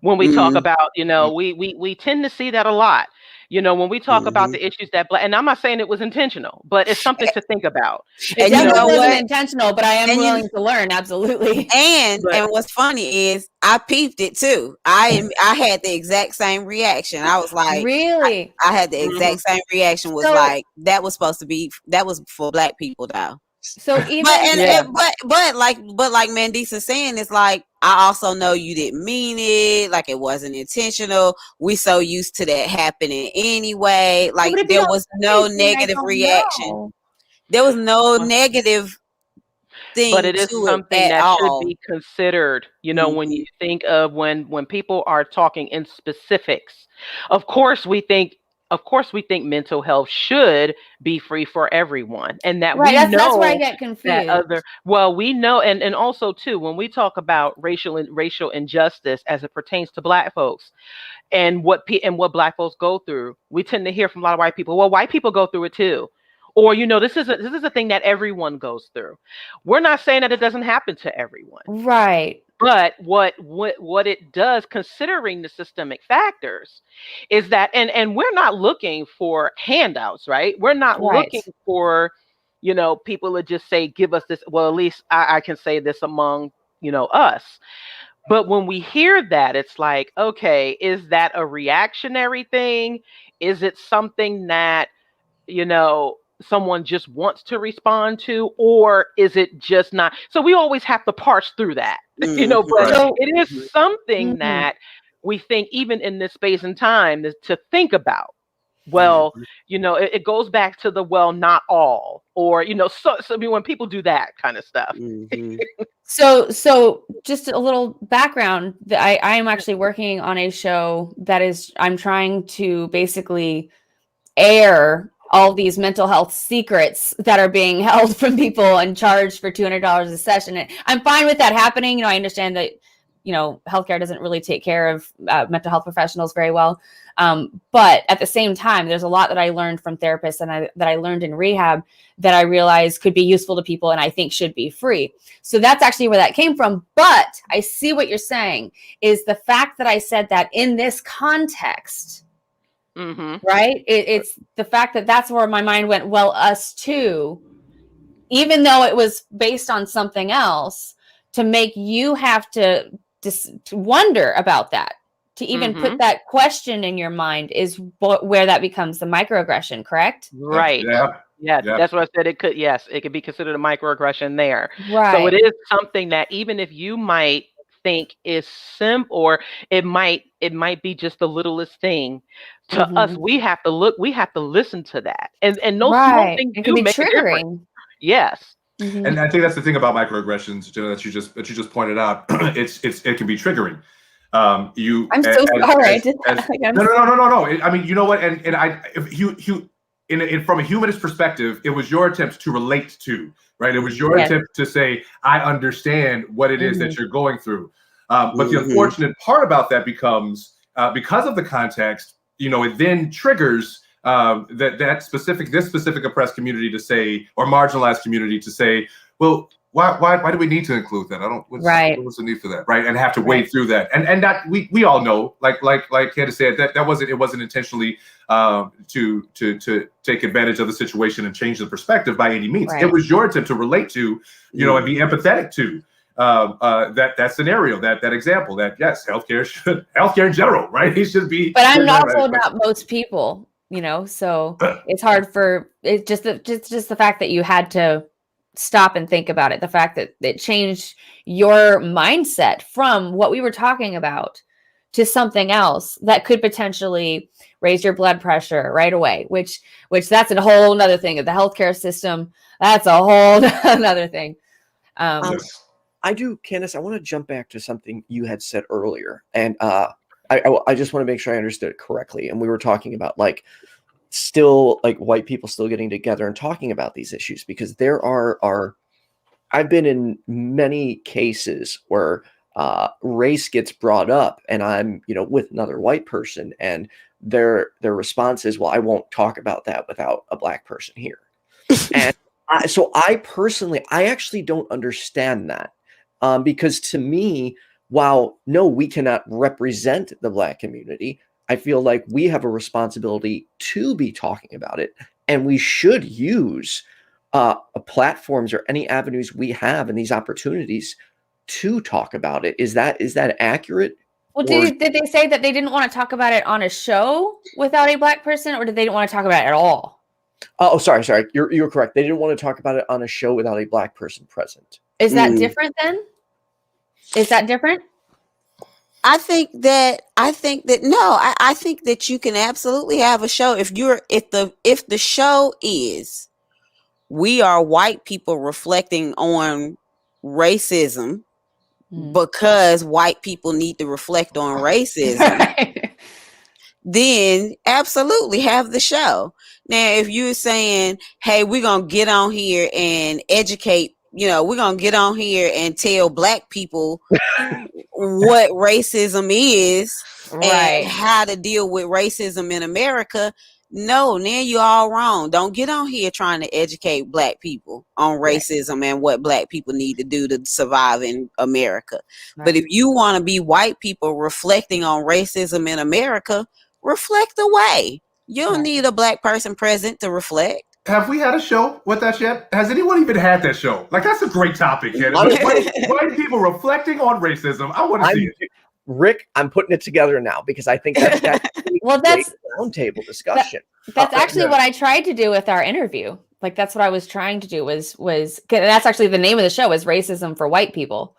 when we talk about, we tend to see that a lot. When we talk about the issues that and I'm not saying it was intentional, but it's something to think about. It definitely wasn't intentional, but I am willing to learn. Absolutely. And what's funny is I peeped it too. I had the exact same reaction. I was like, really? I had the exact same reaction. Was like, that was supposed to be, that was for Black people though. So even but like Mandisa saying, it's like, I also know you didn't mean it, like it wasn't intentional. We so used to that happening anyway. Like there was no negative reaction. There was no negative thing. But it is something that should be considered, when you think of when people are talking in specifics. Of course we think mental health should be free for everyone, and that we know that's where I get confused. We know, and also too, when we talk about racial injustice as it pertains to Black folks, and what Black folks go through, we tend to hear from a lot of white people. Well, white people go through it too, or this is a thing that everyone goes through. We're not saying that it doesn't happen to everyone, right? But what it does, considering the systemic factors, is that, and we're not looking for handouts, right? We're not looking for, people to just say, give us this. Well, at least I can say this among, us. But when we hear that, it's like, okay, is that a reactionary thing? Is it something that, someone just wants to respond to, or is it just not? So we always have to parse through that, but it is something that we think, even in this space and time, to think about. Well, it goes back to the, not all, or, so I mean, when people do that kind of stuff. So just a little background, I am actually working on a show I'm trying to basically air all these mental health secrets that are being held from people and charged for $200 a session. And I'm fine with that happening. I understand that, healthcare doesn't really take care of mental health professionals very well. But at the same time, there's a lot that I learned from therapists and that I learned in rehab that I realized could be useful to people and I think should be free. So that's actually where that came from. But I see what you're saying is the fact that I said that in this context, right? It's the fact that that's where my mind went, well, us too, even though it was based on something else, to make you have to wonder about that, to even put that question in your mind is where that becomes the microaggression, correct? Right. Yeah. That's what I said. It could be considered a microaggression there. Right. So it is something that, even if you might think is simple, or it might be just the littlest thing to us, we have to listen to that, and those small things do make a difference. Yes. And I think that's the thing about microaggressions, Jenna, that you just pointed out. It can be triggering. I'm so sorry. No. I mean, you know what? And from a humanist perspective, it was your attempt to relate to, right? It was your attempt to say, I understand what it is that you're going through. But the unfortunate part about that becomes, because of the context, it then triggers this specific oppressed community to say, or marginalized community to say, well, why do we need to include that? What's the need for that, right? And have to wade through that, and that we all know, like Candace said, it wasn't intentionally to take advantage of the situation and change the perspective by any means. It was your attempt to relate to, and be empathetic to that scenario, that example, that yes, healthcare in general, right? It should be. But I'm also not most people, so it's hard it's just the fact that you had to stop and think about it. The fact that it changed your mindset from what we were talking about to something else that could potentially raise your blood pressure right away, which that's a whole nother thing of the healthcare system. That's a whole nother thing. I do, Candace, I want to jump back to something you had said earlier. And I just want to make sure I understood it correctly. And we were talking about still white people still getting together and talking about these issues, because there are I've been in many cases where race gets brought up and I'm, with another white person, and their response is, well, I won't talk about that without a Black person here. And so I actually don't understand that, because to me, while no, we cannot represent the Black community, I feel like we have a responsibility to be talking about it, and we should use platforms or any avenues we have and these opportunities to talk about it. Is that accurate? Well, did they say that they didn't want to talk about it on a show without a Black person, or did they didn't want to talk about it at all? Oh, sorry. You're correct. They didn't want to talk about it on a show without a Black person present. Is that different then? Is that different? I think that you can absolutely have a show if the show is we are white people reflecting on racism because white people need to reflect on racism. Then absolutely have the show. Now, if you're saying, hey, we're going to get on here and educate, we're going to get on here and tell Black people what racism is and how to deal with racism in America. No, now you're all wrong. Don't get on here trying to educate Black people on racism and what Black people need to do to survive in America. Right. But if you want to be white people reflecting on racism in America, reflect away. You don't need a Black person present to reflect. Have we had a show with that yet? Has anyone even had that show? Like, that's a great topic, Kenneth. White people reflecting on racism. I want to see it. Rick, I'm putting it together now because I think that's roundtable discussion. That's actually what I tried to do with our interview. Like, that's what I was trying to do was that's actually the name of the show is Racism for White People.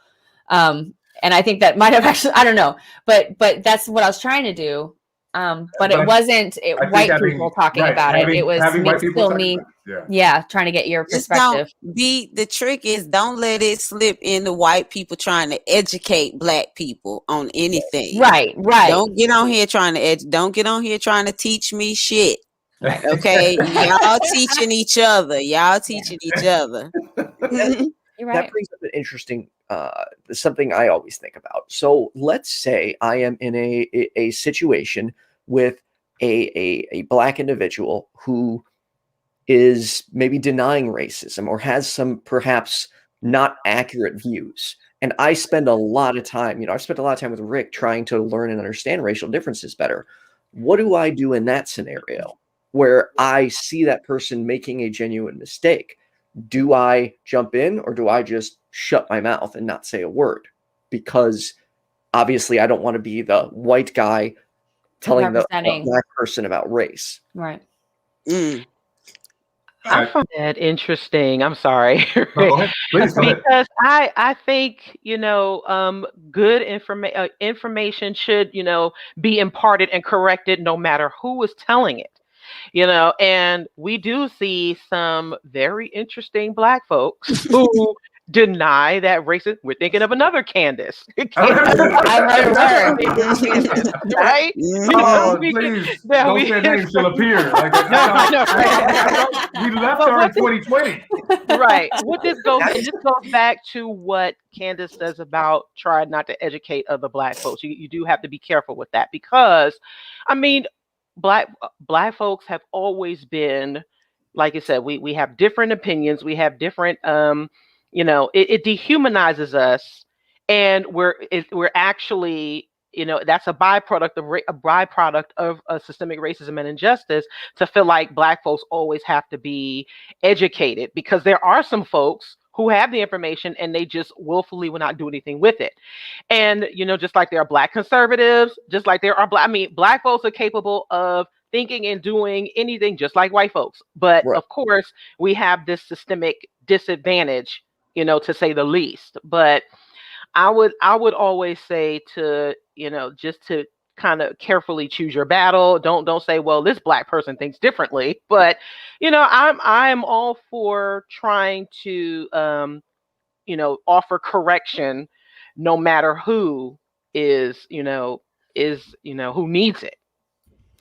And I think that might have actually, I don't know, but that's what I was trying to do. But it wasn't white people talking about it. It was still me. Trying to get your perspective. The trick is don't let it slip into white people trying to educate Black people on anything. Right. Don't get on here trying to teach me shit. Okay, y'all teaching each other. You're right. That brings up an interesting something I always think about. So let's say I am in a situation with a Black individual who is maybe denying racism or has some perhaps not accurate views. And I spend a lot of time, I've spent a lot of time with Rick trying to learn and understand racial differences better. What do I do in that scenario where I see that person making a genuine mistake? Do I jump in or do I just shut my mouth and not say a word? Because obviously I don't want to be the white guy telling the Black person about race. Right. I find that interesting. I'm sorry. Go ahead. Please, go ahead. Because I think, good information should, be imparted and corrected no matter who is telling it. And we do see some very interesting Black folks who deny that racism. We're thinking of another Candace. I've heard her. Right? Oh, please. Don't say her name, she'll appear. We left her in 2020. Right. This goes back to what Candace says about trying not to educate other Black folks. You do have to be careful with that because, Black folks have always been, like I said, we have different opinions. We have different, it dehumanizes us, and we're actually, that's a byproduct of systemic racism and injustice to feel like Black folks always have to be educated, because there are some folks who have the information and they just willfully will not do anything with it. And, just like there are Black conservatives, just like there are Black folks are capable of thinking and doing anything just like white folks. But of course, we have this systemic disadvantage, to say the least. But I would always say to, just to kind of carefully choose your battle. Don't say, well, this Black person thinks differently. But, I'm all for trying to, offer correction no matter who is, who needs it.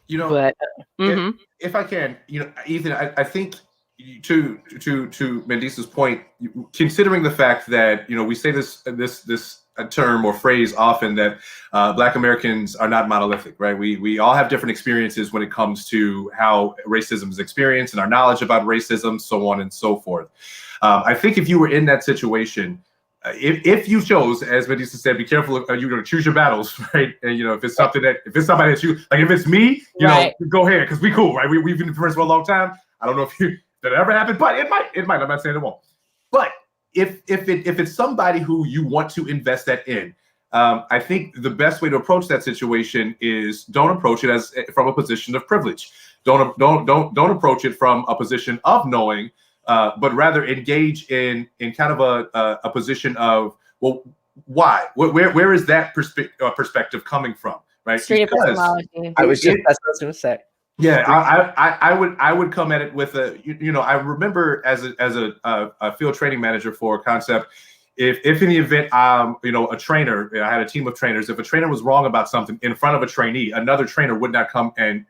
But if I can, Ethan, I think to Mandisa's point, considering the fact that we say this term or phrase often that Black Americans are not monolithic, right? We all have different experiences when it comes to how racism is experienced and our knowledge about racism, so on and so forth. I think if you were in that situation, if you chose, as Mandisa said, be careful. You're going to choose your battles, right? And if it's something if it's somebody that you like, if it's me, go ahead, because we cool, right? We've been friends for a long time. I don't know if that ever happened, but it might. I'm not saying it won't. But if it's somebody who you want to invest that in, I think the best way to approach that situation is don't approach it as from a position of privilege. Don't approach it from a position of knowing. But rather engage in kind of a position of, well, why? Where is that perspective coming from? Right? Street epistemology. That's what I was going to say. Yeah, I would come at it with I remember as a field training manager for a concept. If in the event a trainer, I had a team of trainers. If a trainer was wrong about something in front of a trainee, another trainer would not come and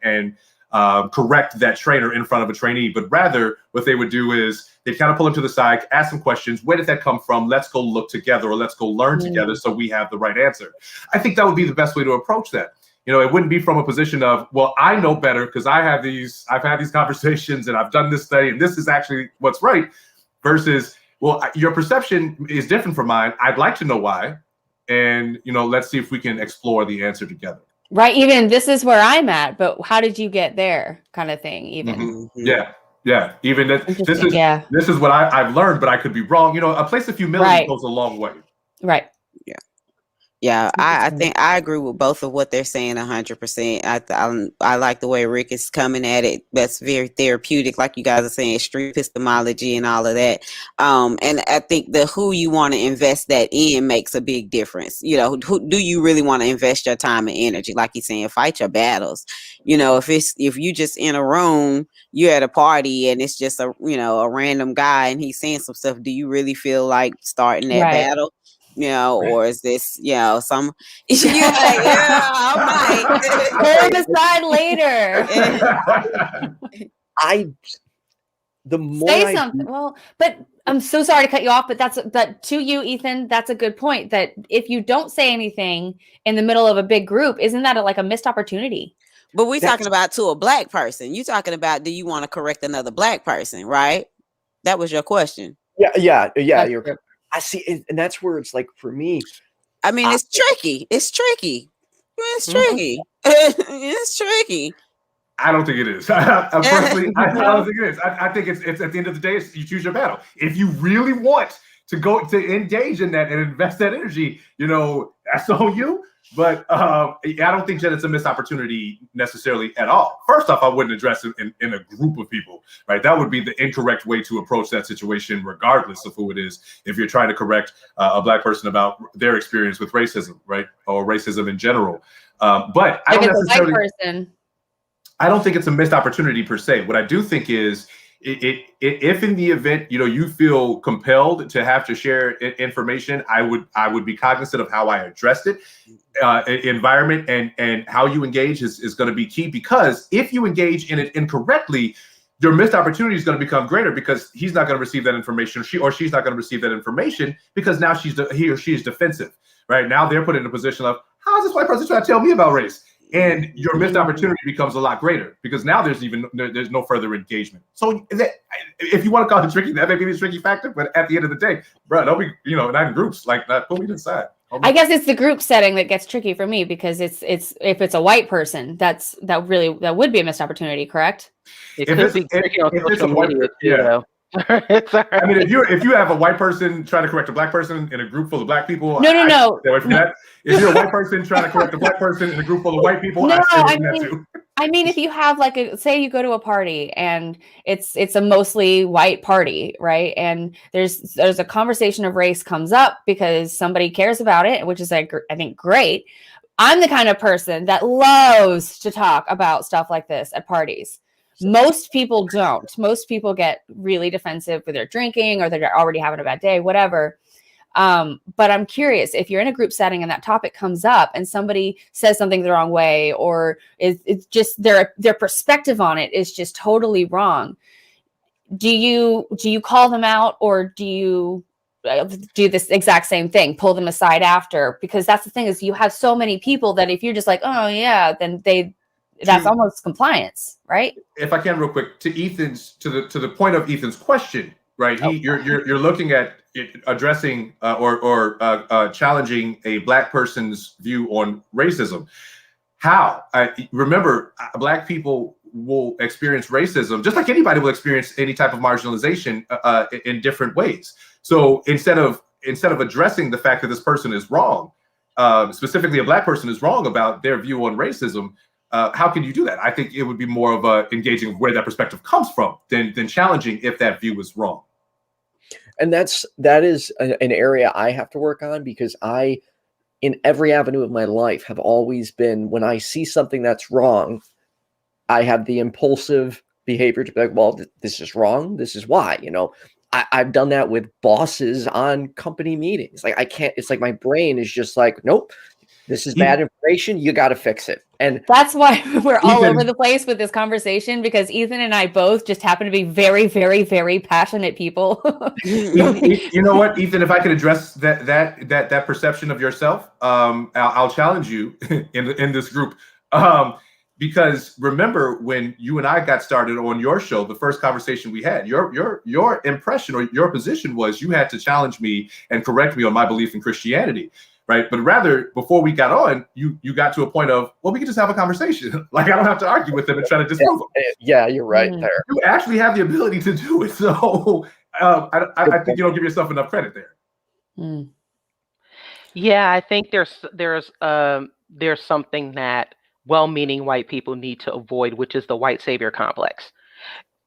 correct that trainer in front of a trainee, but rather what they would do is they kind of pull him to the side, ask some questions. Where did that come from? Let's go look together, or let's go learn together so we have the right answer. I think that would be the best way to approach that. It wouldn't be from a position of, well, I know better because I've had these conversations and I've done this study and this is actually what's right, versus, well, your perception is different from mine. I'd like to know why. And, let's see if we can explore the answer together. Right. Even this is where I'm at, but how did you get there kind of thing, even. Mm-hmm. Yeah. Even this is what I've learned, but I could be wrong. A place of humility goes a long way. Right. Yeah, I think I agree with both of what they're saying 100%. I like the way Rick is coming at it. That's very therapeutic, like you guys are saying, street epistemology and all of that. And I think who you want to invest that in makes a big difference. Who do you really want to invest your time and energy? Like he's saying, fight your battles. If you just in a room, you're at a party and it's just a random guy and he's saying some stuff, do you really feel like starting that battle? Or is this, some you're like, I might pull him aside later. Say something. Well, but I'm so sorry to cut you off, but that to you, Ethan, that's a good point. That if you don't say anything in the middle of a big group, isn't that like a missed opportunity? But we're talking about to a black person. You're talking about, do you want to correct another black person, right? That was your question. Yeah. I see, and that's where it's like for me. I mean, it's tricky. It's tricky. It's tricky. I don't think it is. Personally, I don't think it is. I think it's at the end of the day, you choose your battle. If you really want to engage in that and invest that energy, that's on you. But I don't think that it's a missed opportunity necessarily at all. First off, I wouldn't address it in a group of people, right? That would be the incorrect way to approach that situation, regardless of who it is. If you're trying to correct a black person about their experience with racism, right, or racism in general. But I don't necessarily. I don't think it's a missed opportunity per se. What I do think is, if in the event you feel compelled to have to share information, I would be cognizant of how I addressed it. Environment and how you engage is going to be key, because if you engage in it incorrectly, your missed opportunity is going to become greater, because he's not going to receive that information, she's not going to receive that information, because now he or she is defensive. Right now they're put in a position of, how is this white person trying to tell me about race? And your missed opportunity becomes a lot greater, because now there's no further engagement. So if you want to call it tricky, that may be the tricky factor. But at the end of the day, bro, don't be not in groups like that. Put me to the side. I guess it's the group setting that gets tricky for me, because it's if it's a white person, that would be a missed opportunity, correct? It could be tricky on social media, yeah. I mean, if you have a white person trying to correct a black person in a group full of black people, no. Stay away from that. If you're a white person trying to correct a black person in a group full of white people, I mean, if you have say you go to a party and it's a mostly white party, right? And there's a conversation of race comes up because somebody cares about it, which is I think great. I'm the kind of person that loves to talk about stuff like this at parties. Most people don't. Most people get really defensive when they're drinking or they're already having a bad day, whatever. But I'm curious, if you're in a group setting and that topic comes up and somebody says something the wrong way, or it's just their perspective on it is just totally wrong. Do you call them out, or do you do this exact same thing, pull them aside after? Because that's the thing, is you have so many people that if you're just like, oh yeah, then that's almost compliance, right? If I can real quick, to the point of Ethan's question, right? You're looking at addressing or challenging a Black person's view on racism. How? Remember, Black people will experience racism just like anybody will experience any type of marginalization in different ways. So instead of addressing the fact that this person is wrong, specifically a Black person is wrong about their view on racism, how can you do that? I think it would be more of engaging where that perspective comes from than challenging if that view is wrong. And that is an area I have to work on, because I, in every avenue of my life, have always been, when I see something that's wrong, I have the impulsive behavior to be like, well, this is wrong. This is why, I've done that with bosses on company meetings. Like, I can't, it's like my brain is just like, nope, this is bad information. You got to fix it. And that's why we're all over the place with this conversation, because Ethan and I both just happen to be very, very, very passionate people. You know what, Ethan, if I could address that perception of yourself, I'll challenge you in this group. Because remember, when you and I got started on your show, the first conversation we had, your impression or your position was you had to challenge me and correct me on my belief in Christianity, right? But rather, before we got on, you got to a point of, well, we can just have a conversation. Like, I don't have to argue with them and try to disprove them. Yeah, you're right there. You actually have the ability to do it. So I think you don't give yourself enough credit there. Yeah, I think there's something that well-meaning white people need to avoid, which is the white savior complex,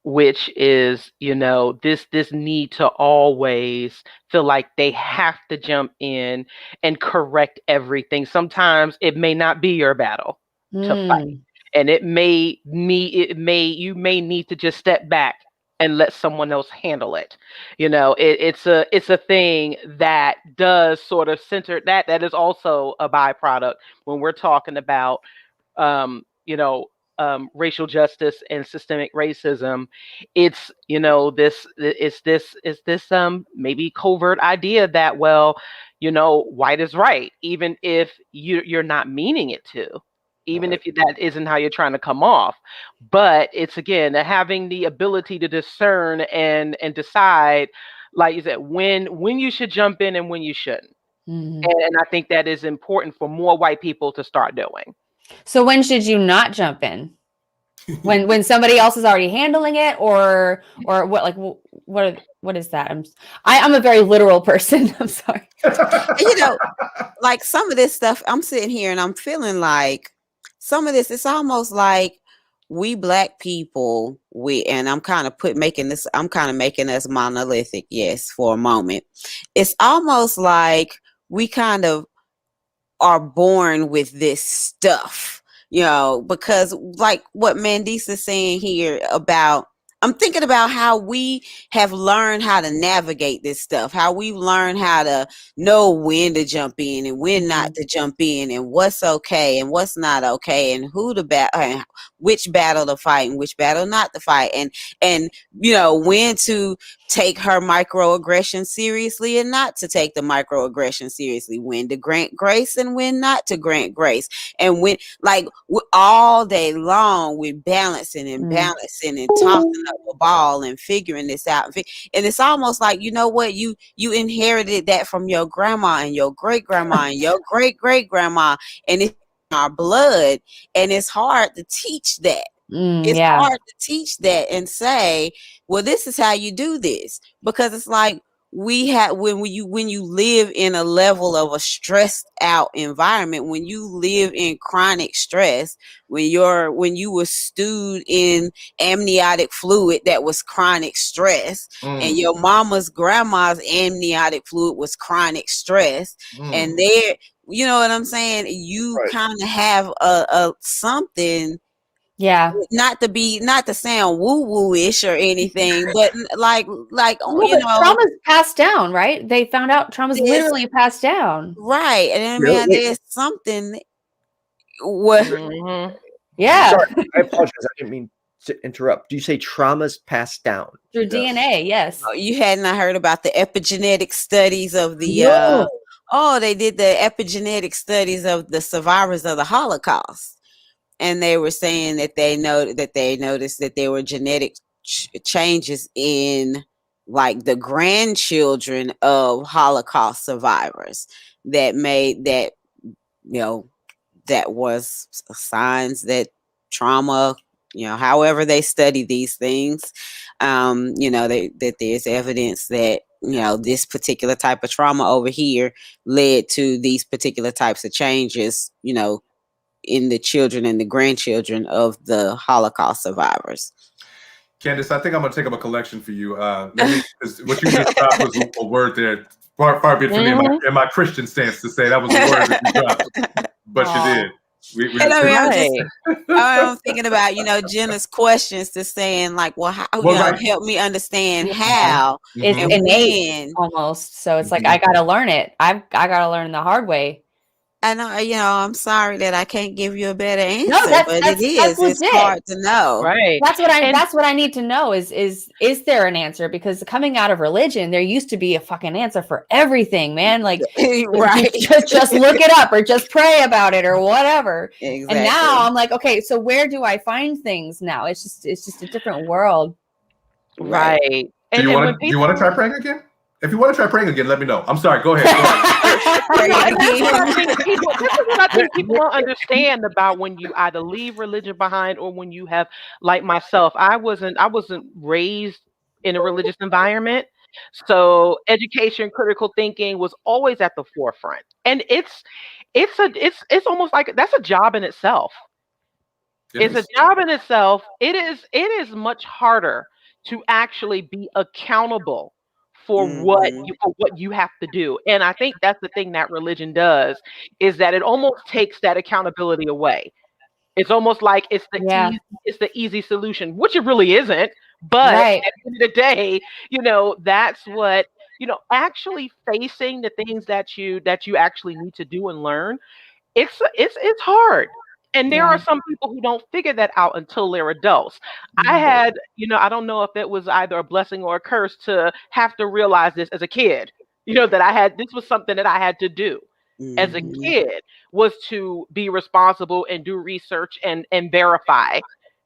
which is, this need to always feel like they have to jump in and correct everything. Sometimes it may not be your battle to fight, and you may need to just step back and let someone else handle it. It's a thing that does sort of center that is also a byproduct when we're talking about racial justice and systemic racism. It's this maybe covert idea that, well, white is right, even if you're not meaning it to, even if that isn't how you're trying to come off. But it's, again, having the ability to discern and decide, like you said, when you should jump in and when you shouldn't. And I think that is important for more white people to start doing. So when should you not jump in? When somebody else is already handling it, or what? Like, what is that? I'm a very literal person. I'm sorry. Like, some of this stuff, I'm sitting here and I'm feeling like some of this, it's almost like we Black people, and I'm kind of making us monolithic, yes, for a moment. It's almost like we kind of are born with this stuff, because like what Mandisa's saying here about, I'm thinking about how we have learned how to navigate this stuff, how we've learned how to know when to jump in and when not to jump in, and what's okay and what's not okay, and which battle to fight and which battle not to fight, and when to take her microaggression seriously and not to take the microaggression seriously, when to grant grace and when not to grant grace, and when, like, all day long we're balancing and tossing up a ball and figuring this out, and it's almost like, you inherited that from your grandma and your great grandma and your great great grandma, and it's in our blood, and it's hard to teach that. It's hard to teach that and say, well, this is how you do this, because it's like when you live in a level of a stressed out environment, when you live in chronic stress, when you were stewed in amniotic fluid that was chronic stress, and your grandma's amniotic fluid was chronic stress, and there, you know what I'm saying? You kind of have a something. Yeah. Not to sound woo-woo-ish or anything, but like trauma's passed down, right? They found out trauma's literally passed down. Right. And there's something Yeah. Sorry, I apologize. I didn't mean to interrupt. Do you say trauma's passed down? Through DNA, yes. You had not heard about the epigenetic studies of the they did the epigenetic studies of the survivors of the Holocaust. And they were saying that they noticed that there were genetic changes in like the grandchildren of Holocaust survivors that made that, that was signs that trauma, however they study these things, that there's evidence that, this particular type of trauma over here led to these particular types of changes, in the children and the grandchildren of the Holocaust survivors. Candace, I think I'm going to take up a collection for you. Because what you just dropped was a word there. Far be it from me in my Christian stance to say that was a word that you dropped, but you did. I'm thinking about, Jenna's questions to saying like, well, how, help me understand how. It's innate almost. So it's like, I got to learn it. I got to learn the hard way. I know, I'm sorry that I can't give you a better answer, but it's hard to know. Right. That's what I need to know is there an answer? Because coming out of religion, there used to be a fucking answer for everything, man. Like, right. just look it up or just pray about it or whatever. Exactly. And now I'm like, okay, so where do I find things now? It's just a different world. Right. Do you want to try praying again? If you want to try praying again, let me know. I'm sorry. Go ahead. This is what I think people don't understand about when you either leave religion behind or when you have, like myself, I wasn't raised in a religious environment. So education, critical thinking was always at the forefront. And it's almost like that's a job in itself. It's a job in itself. It is much harder to actually be accountable for what you have to do. And I think that's the thing that religion does, is that it almost takes that accountability away. It's almost like it's the easy solution, which it really isn't. But at the end of the day, that's what, actually facing the things that you actually need to do and learn. It's hard. And there are some people who don't figure that out until they're adults. I had, I don't know if it was either a blessing or a curse to have to realize this as a kid, that this was something that I had to do as a kid, was to be responsible and do research and verify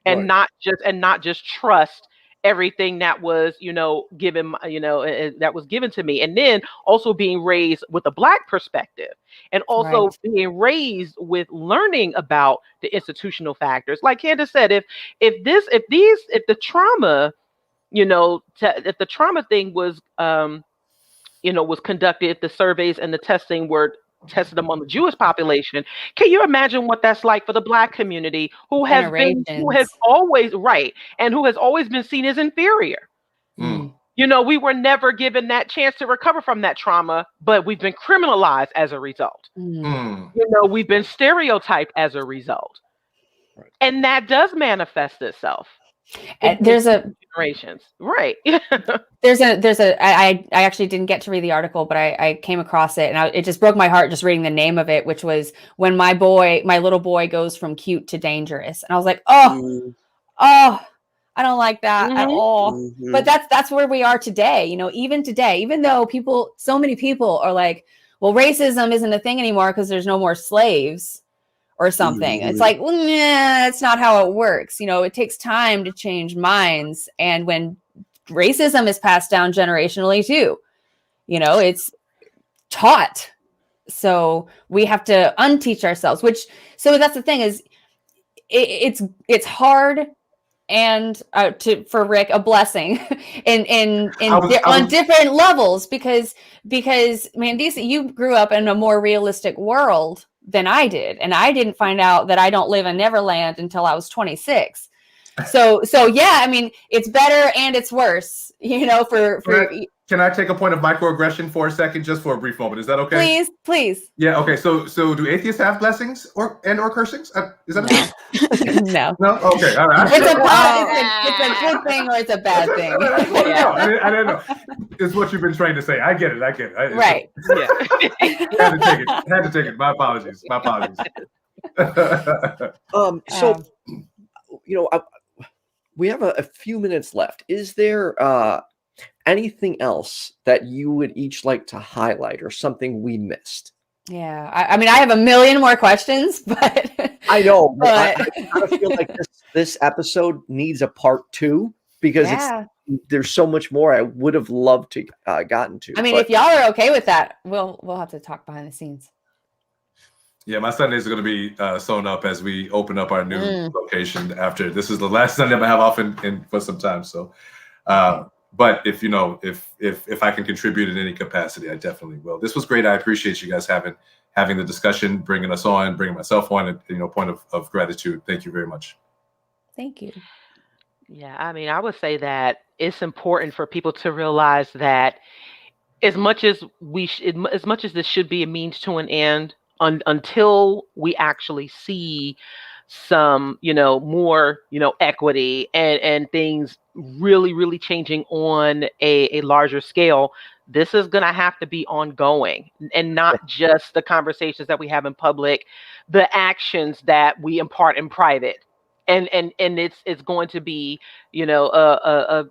and not just trust everything that was, given, that was given to me. And then also being raised with a Black perspective, and also being raised with learning about the institutional factors. Like Candace said, if the trauma, if the trauma thing was, was conducted, if the surveys and the testing were tested among the Jewish population, can you imagine what that's like for the Black community who has always been seen as inferior? We were never given that chance to recover from that trauma, but we've been criminalized as a result. We've been stereotyped as a result. And that does manifest itself. There's generations. Right. I actually didn't get to read the article, but I came across it, and it just broke my heart just reading the name of it, which was when my little boy goes from cute to dangerous. And I was like, oh, I don't like that at all. But that's where we are today. Even today, even though so many people are like, well, racism isn't a thing anymore because there's no more slaves or something. It's like, well, that's not how it works. It takes time to change minds. And when racism is passed down generationally too, it's taught. So we have to unteach ourselves, so that's the thing is it's hard. And for Rick, a blessing on different levels, because Mandisa, you grew up in a more realistic world than I did, and I didn't find out that I don't live in Neverland until I was 26. So yeah, it's better and it's worse, Can I take a point of microaggression for a second, just for a brief moment? Is that okay? Please. Yeah. Okay. So do atheists have blessings or cursings? Is that okay? No. No. Okay. All right. It's a good thing or it's a bad thing. I don't know. It's what you've been trained to say. I get it. Right. Had to take it. My apologies. So, we have a few minutes left. Is there anything else that you would each like to highlight, or something we missed? Yeah, I have a million more questions, but I know, but I feel like this episode needs a part 2, because there's so much more I would have loved to gotten to. I mean, but if y'all are okay with that, we'll have to talk behind the scenes. Yeah, my Sundays are going to be sewn up as we open up our new location after. This is the last Sunday I have off in for some time. So, but if if I can contribute in any capacity, I definitely will. This was great. I appreciate you guys having the discussion, bringing us on, bringing myself on, and point of gratitude. Thank you very much. Thank you. Yeah, I mean, I would say that it's important for people to realize that as much as this should be a means to an end, until we actually see some, more, equity and things really changing on a larger scale, this is going to have to be ongoing, and not just the conversations that we have in public, the actions that we impart in private. And it's going to be, a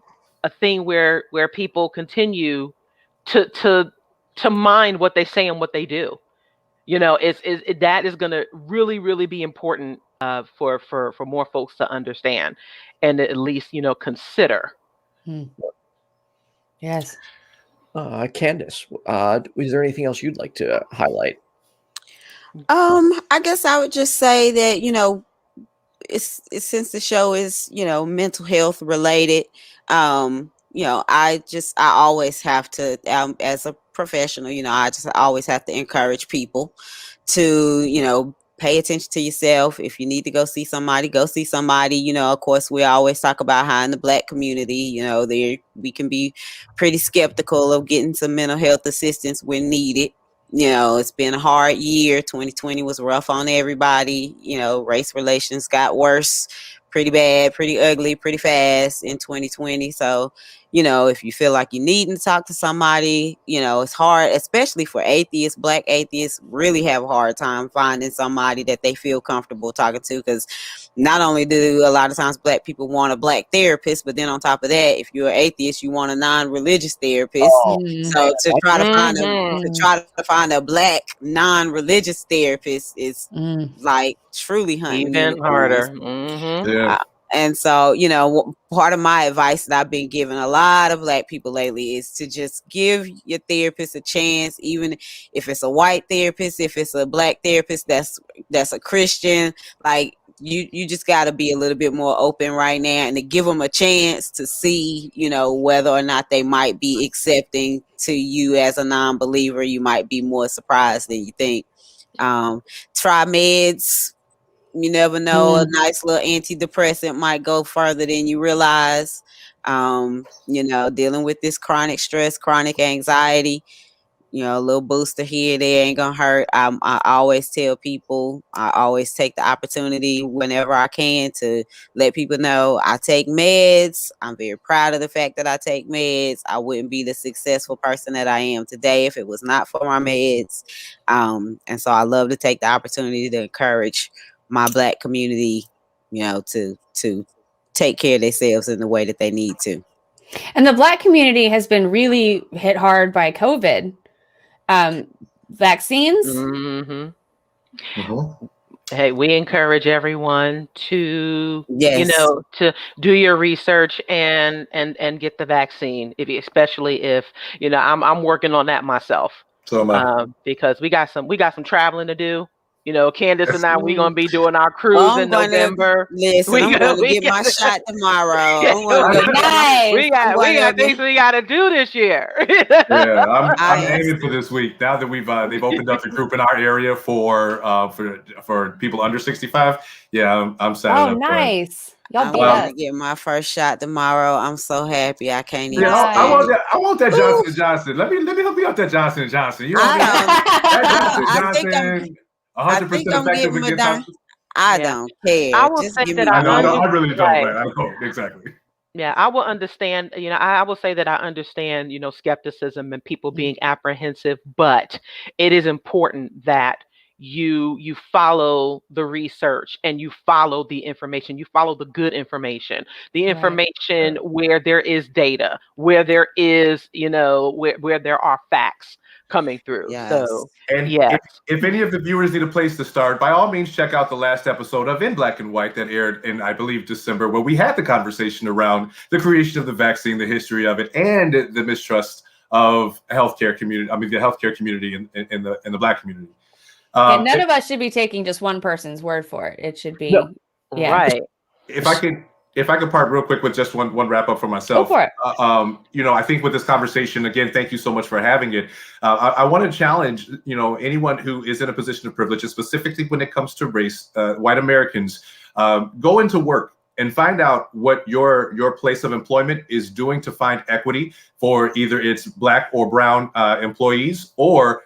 thing where people continue to mind what they say and what they do. That is going to really be important for more folks to understand, and at least consider. Yes. Candace, is there anything else you'd like to highlight? I guess I would just say that it's since the show is mental health related. I always have to, as a professional, I just always have to encourage people to pay attention to yourself. If you need to go see somebody, go see somebody. Of course, we always talk about how in the Black community, we can be pretty skeptical of getting some mental health assistance when needed. It's been a hard year. 2020 was rough on everybody. Race relations got worse pretty bad, pretty ugly, pretty fast in 2020. So, if you feel like you need to talk to somebody, it's hard, especially for atheists. Black atheists really have a hard time finding somebody that they feel comfortable talking to, because not only do a lot of times Black people want a Black therapist, but then on top of that, if you're an athist, you want a non-religious therapist. So to try to find a Black non-religious therapist is like truly hunting Even harder. Yeah. And so, part of my advice that I've been giving a lot of Black people lately is to just give your therapist a chance, even if it's a white therapist, if it's a Black therapist that's a Christian. Like, you just got to be a little bit more open right now, and to give them a chance to see, whether or not they might be accepting to you as a non-believer. You might be more surprised than you think. Try meds. You never know. A nice little antidepressant might go further than you realize. Dealing with this chronic stress, chronic anxiety, a little booster here, there ain't gonna hurt. I always tell people, I always take the opportunity whenever I can to let people know I take meds. I'm very proud of the fact that I take meds. I wouldn't be the successful person that I am today if it was not for my meds. And so I love to take the opportunity to encourage my Black community, to take care of themselves in the way that they need to. And the Black community has been really hit hard by COVID. Vaccines. Hey, we encourage everyone to, Yes. To do your research and get the vaccine, especially if, I'm working on that myself. So am I. Because we got some traveling to do. Candace and I, we're going to be doing our cruise in November. I'm going to get my shot tomorrow. We got things we got to do this year. Yeah, I'm aiming for this week. Now that they've opened up the group in our area for people under 65. Yeah, I'm signing up. Oh, nice. I'm going to get my first shot tomorrow. I'm so happy. I can't even. I want that Johnson & Johnson. Let me help you out that Johnson & Johnson. You know what I mean? Johnson. 100% effective against. I don't care. I will say that I really don't. Right. I don't exactly. Yeah, I will understand. I will say that I understand. Skepticism and people being apprehensive, but it is important that you follow the research and you follow the information. You follow the good information, the information where there is data, where there is, where there are facts. coming through. Yes. So And yes. if any of the viewers need a place to start, by all means, check out the last episode of In Black and White that aired in, I believe, December, where we had the conversation around the creation of the vaccine, the history of it, and the mistrust of healthcare community. I mean, the healthcare community in the Black community. None of us should be taking just one person's word for it. It should be right. If I could part real quick with just one wrap up for myself. Go for it. I think with this conversation, again, thank you so much for having it. I want to challenge, anyone who is in a position of privilege, and specifically when it comes to race, white Americans, go into work and find out what your place of employment is doing to find equity for either its Black or brown employees, or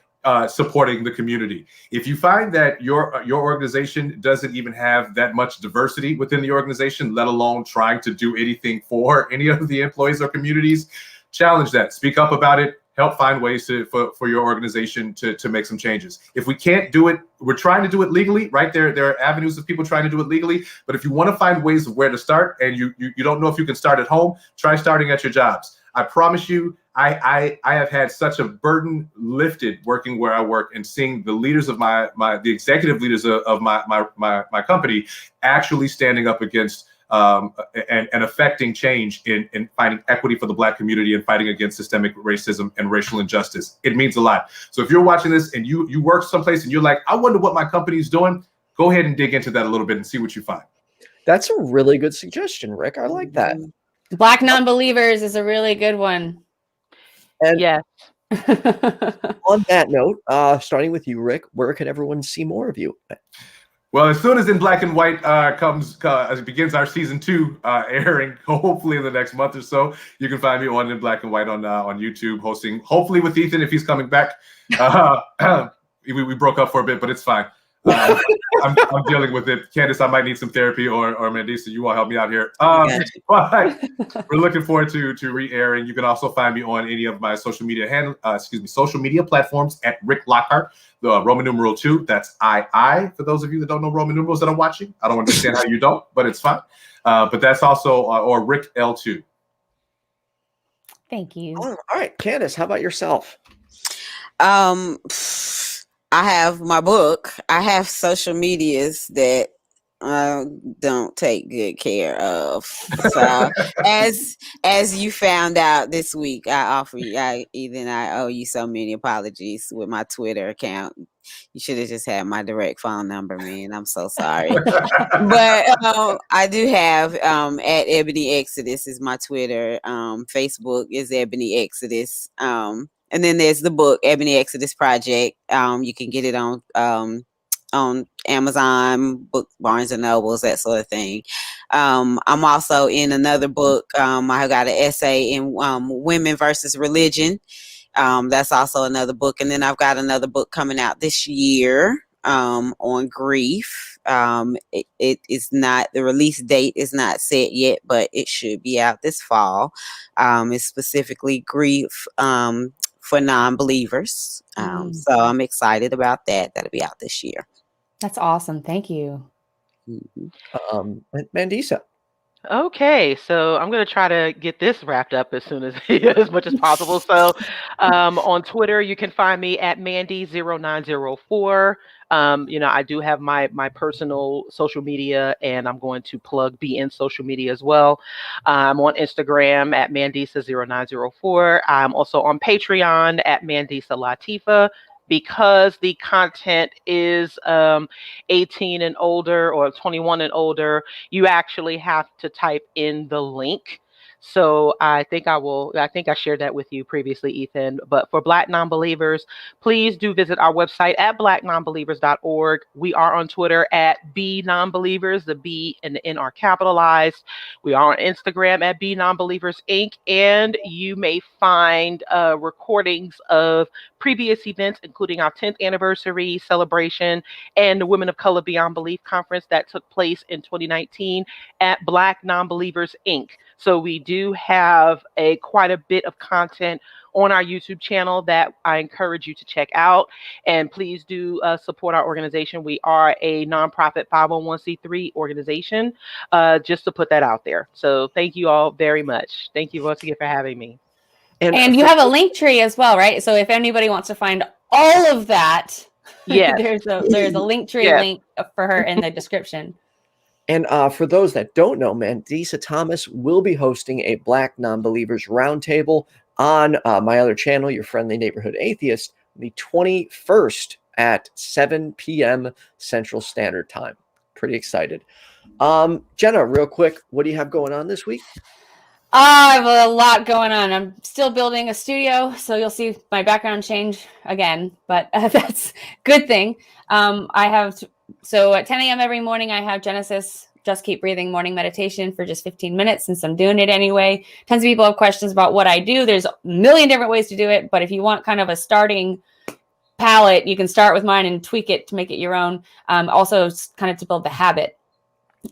supporting the community. If you find that your organization doesn't even have that much diversity within the organization, let alone trying to do anything for any of the employees or communities, challenge that. Speak up about it. Help find ways for your organization to make some changes. If we can't do it, we're trying to do it legally, right? There are avenues of people trying to do it legally. But if you want to find ways of where to start, and you don't know if you can start at home, try starting at your jobs. I promise you, I have had such a burden lifted working where I work and seeing the leaders of the executive leaders of my company actually standing up against and affecting change in finding equity for the Black community and fighting against systemic racism and racial injustice. It means a lot. So if you're watching this and you work someplace and you're like, I wonder what my company's doing, go ahead and dig into that a little bit and see what you find. That's a really good suggestion, Rick. I like that. Black non-believers is a really good one. And yes. On that note, starting with you, Rick, where can everyone see more of you? Well, as soon as In Black and White as it begins our season 2 airing, hopefully in the next month or so, you can find me on In Black and White on YouTube, hosting, hopefully with Ethan if he's coming back. We broke up for a bit, but it's fine. I'm dealing with it. Candace, I might need some therapy, or Mandisa, you all help me out here. But we're looking forward to re-airing. You can also find me on any of my social media platforms at Rick Lockhart, the Roman numeral 2. That's I. For those of you that don't know Roman numerals that are watching, I don't understand how you don't, but it's fine. But that's also or Rick L2. Thank you. All right, Candace, how about yourself? I have my book. I have social medias that I don't take good care of. So as you found out this week, I owe you so many apologies with my Twitter account. You should have just had my direct phone number, man. I'm so sorry. But I do have at Ebony Exodus is my Twitter. Facebook is Ebony Exodus. And then there's the book, Ebony Exodus Project. You can get it on Amazon, Barnes and Nobles, that sort of thing. I'm also in another book. I got an essay in Women versus Religion. That's also another book. And then I've got another book coming out this year on grief. It is not, the release date is not set yet, but it should be out this fall. It's specifically grief for non-believers. So I'm excited about that. That'll be out this year. That's awesome. Thank you. Mandisa. Okay, so I'm going to try to get this wrapped up as soon as much as possible. So on Twitter, you can find me at Mandy0904. I do have my personal social media, and I'm going to plug BN social media as well. I'm on Instagram at Mandisa0904. I'm also on Patreon at Mandisa Latifa. Because the content is 18 and older or 21 and older, you actually have to type in the link. So I think I shared that with you previously, Ethan. But for Black non-believers, please do visit our website at blacknonbelievers.org. We are on Twitter at BNonbelievers. The B and the N are capitalized. We are on Instagram at BNonbelievers Inc. And you may find recordings of previous events, including our 10th anniversary celebration and the Women of Color Beyond Belief conference that took place in 2019 at Black Nonbelievers Inc. So we do have quite a bit of content on our YouTube channel that I encourage you to check out. And please do support our organization. We are a nonprofit 501c3 organization, just to put that out there. So thank you all very much. Thank you once again for having me. And you have a link tree as well, right? So if anybody wants to find all of that, Yes. there's a link tree link for her in the description. And for those that don't know, Mandisa Thomas will be hosting a Black Non-Believers Roundtable on my other channel, Your Friendly Neighborhood Atheist, the 21st at 7 p.m. Central Standard Time. Pretty excited. Jenna, real quick, what do you have going on this week? I have a lot going on. I'm still building a studio, so you'll see my background change again, but that's a good thing. So at 10 a.m. every morning, I have Genesis Just Keep Breathing morning meditation for just 15 minutes since I'm doing it anyway. Tons of people have questions about what I do. There's a million different ways to do it, but if you want kind of a starting palette, you can start with mine and tweak it to make it your own. Also, kind of to build the habit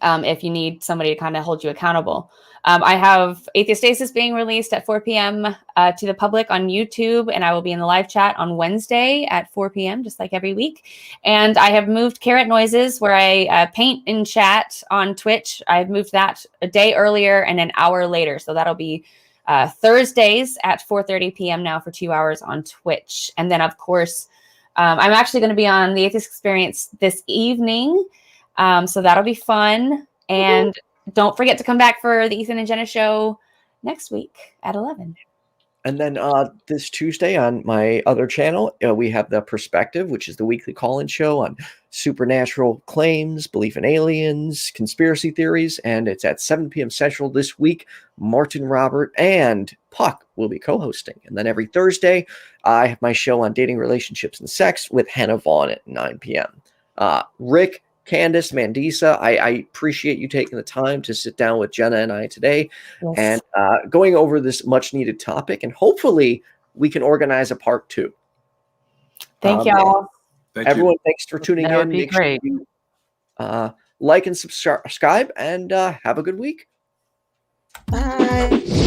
if you need somebody to kind of hold you accountable. I have Atheistasis being released at 4 p.m. To the public on YouTube, and I will be in the live chat on Wednesday at 4 p.m., just like every week. And I have moved Carrot Noises, where I paint in chat on Twitch. I've moved that a day earlier and an hour later. So that'll be Thursdays at 4:30 p.m. now for 2 hours on Twitch. And then, of course, I'm actually going to be on the Atheist Experience this evening. So that'll be fun. And don't forget to come back for the Ethan and Jenna Show next week at 11. And then this Tuesday on my other channel, we have The Perspective, which is the weekly call-in show on supernatural claims, belief in aliens, conspiracy theories, and it's at 7 p.m. Central this week. Martin Robert and Puck will be co-hosting. And then every Thursday, I have my show on dating, relationships, and sex with Hannah Vaughn at 9 p.m. Rick, Candace, Mandisa, I appreciate you taking the time to sit down with Jenna and I today and going over this much needed topic. And hopefully we can organize a part 2. Thank y'all. Everyone, thanks for tuning in. Would be Make sure you like and subscribe and have a good week. Bye.